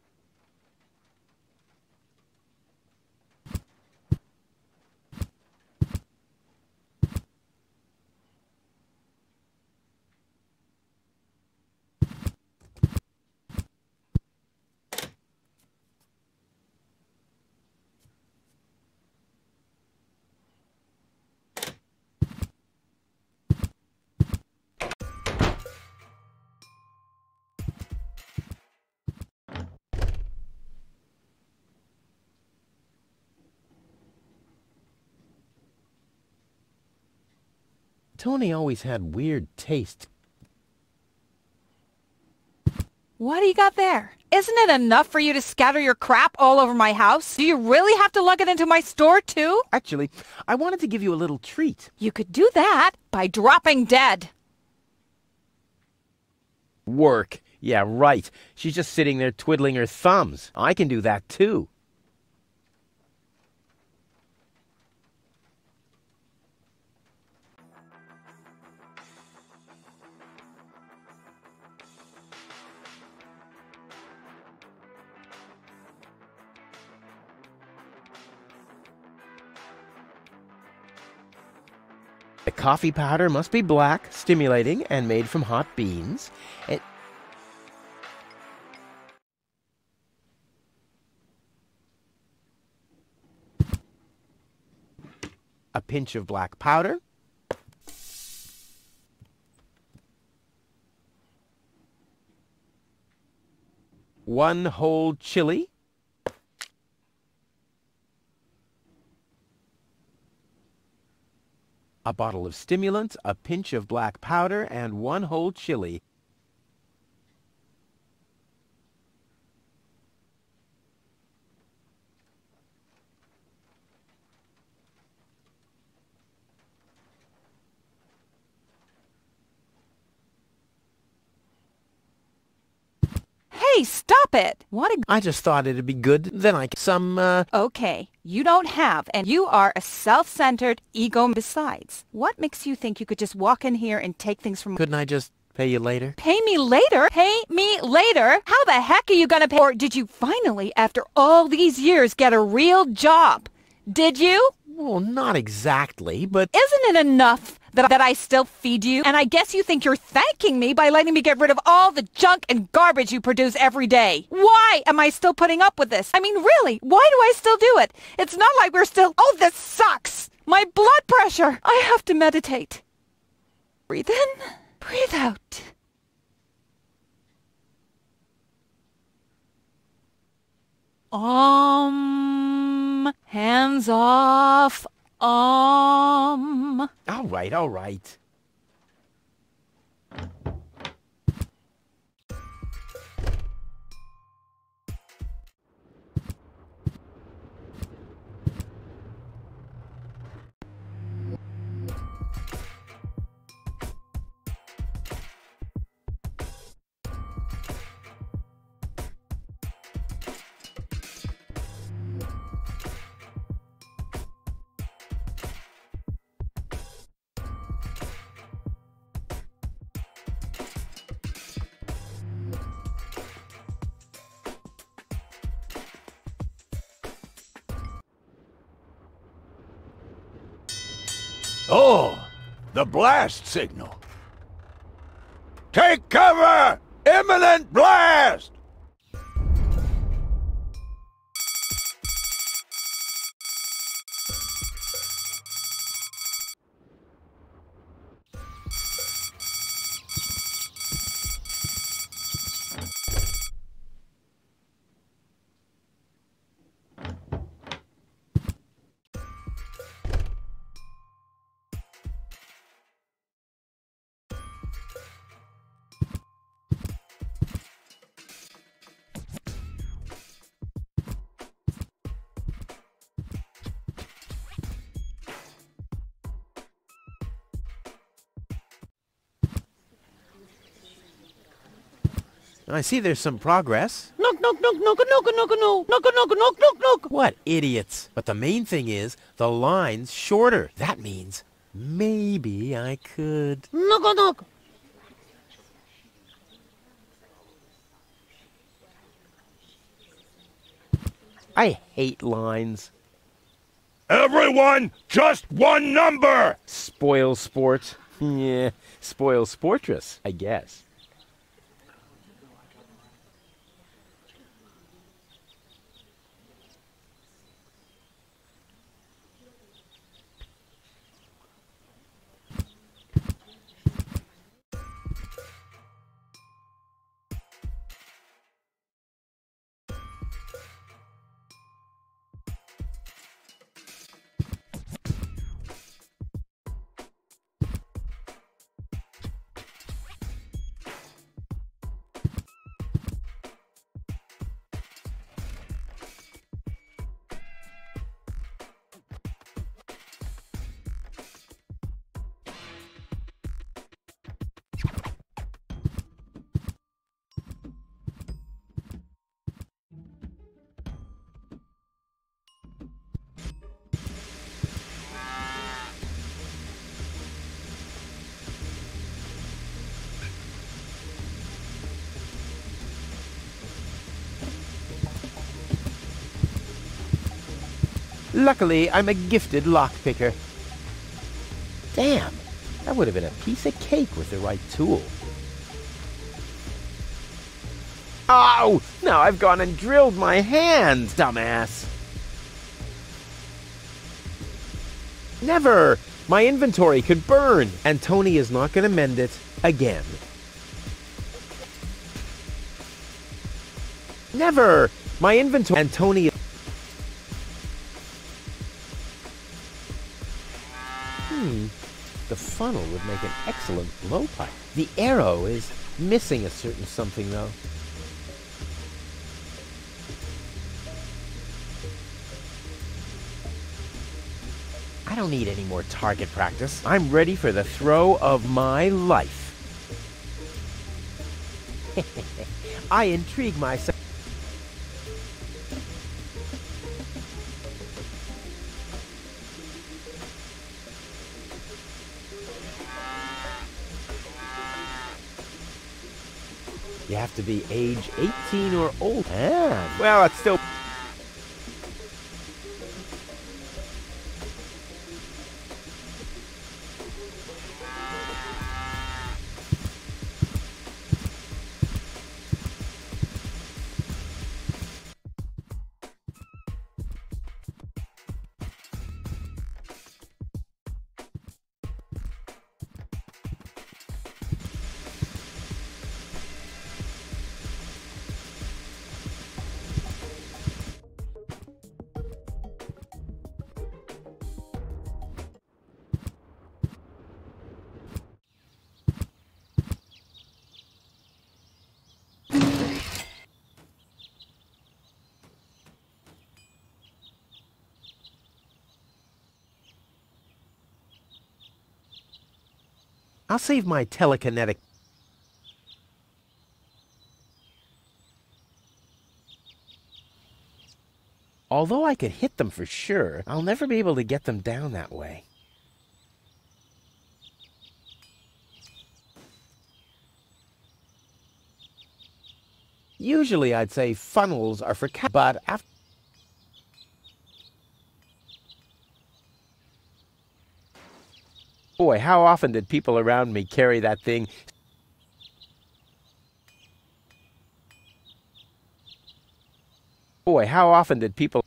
Tony always had weird taste. What do you got there? Isn't it enough for you to scatter your crap all over my house? Do you really have to lug it into my store, too? Actually, I wanted to give you a little treat. You could do that by dropping dead. Work. Yeah, right. She's just sitting there twiddling her thumbs. I can do that, too. The coffee powder must be black, stimulating, and made from hot beans. A pinch of black powder. One whole chili. A bottle of stimulant, a pinch of black powder, and one whole chili. Hey, stop it! I just thought it'd be good. Then Okay, you don't have, and you are a self-centered ego. Besides, what makes you think you could just walk in here and take things from... Couldn't I just pay you later? Pay me later? Pay me later? How the heck are you gonna pay? Or did you finally, after all these years, get a real job? Did you? Well, not exactly, but... Isn't it enough that I still feed you? And I guess you think you're thanking me by letting me get rid of all the junk and garbage you produce every day. Why am I still putting up with this? I mean, really, why do I still do it? It's not like we're still... Oh, this sucks! My blood pressure! I have to meditate. Breathe in, breathe out. Hands off. All right, all right. Oh, the blast signal. Take cover! Imminent blast! I see there's some progress. Look, What idiots. But the main thing is, the line's shorter. That means maybe I could... I hate lines. Everyone, just one number! Spoil sport. Yeah, spoil sportress, I guess. Luckily, I'm a gifted lockpicker. Damn, that would have been a piece of cake with the right tool. Oh, now I've gone and drilled my hand, dumbass. Never! My inventory could burn, and Tony is not going to mend it again. Never! My inventory... And Tony... The funnel would make an excellent blowpipe. The arrow is missing a certain something, though. I don't need any more target practice. I'm ready for the throw of my life. I intrigue myself. You have to be age 18 or older. Ah, well, it's still... I'll save my telekinetic... Although I could hit them for sure, I'll never be able to get them down that way. Usually I'd say funnels are for but after... Boy, how often did people around me carry that thing? Boy, how often did people...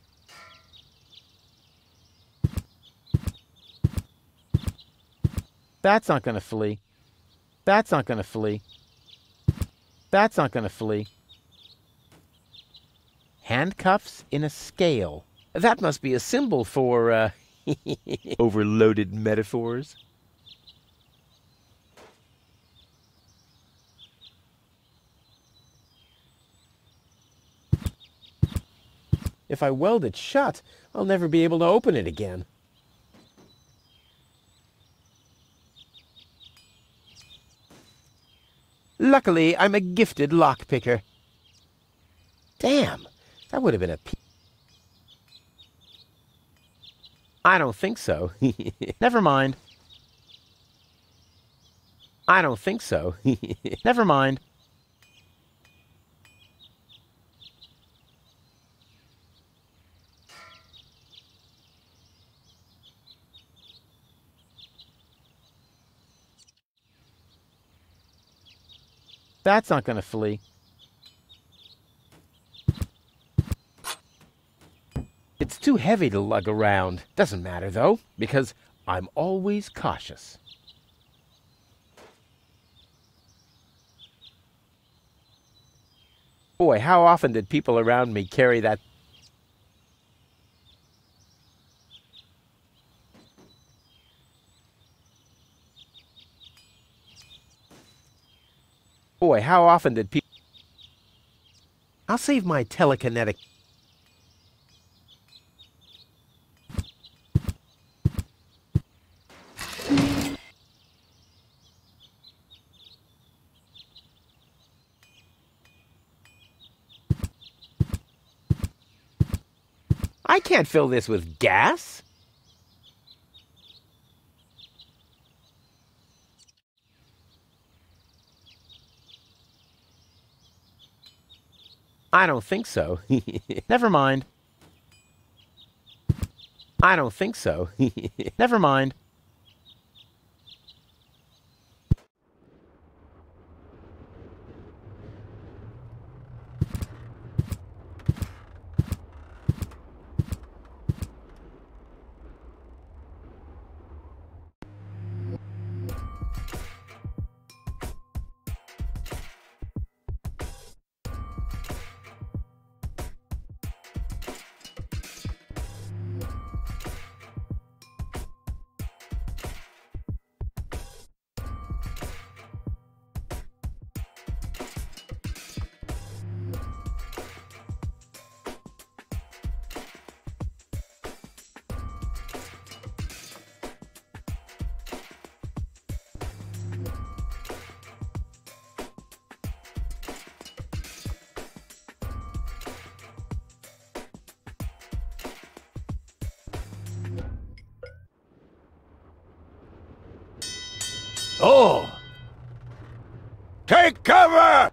That's not going to flee. That's not going to flee. That's not going to flee. Handcuffs in a scale. That must be a symbol for, overloaded metaphors. If I weld it shut, I'll never be able to open it again. Luckily, I'm a gifted lockpicker. Damn, that would have been a I don't think so. Never mind. I don't think so. Never mind. That's not gonna flee. It's too heavy to lug around. Doesn't matter, though, because I'm always cautious. Boy, how often did people around me carry that? Boy, how often did people... I'll save my telekinetic... I can't fill this with gas. I don't think so. Never mind. I don't think so. Never mind. Oh! Take cover!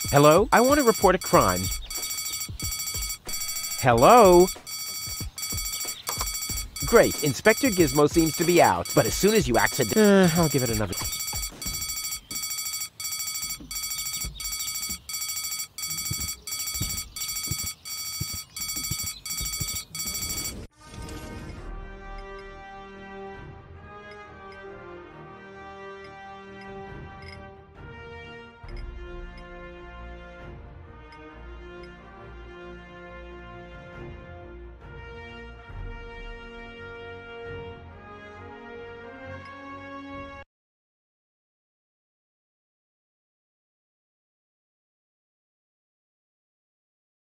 Hello? I want to report a crime. Hello? Great. Inspector Gizmo seems to be out, but as soon as you accident... I'll give it another...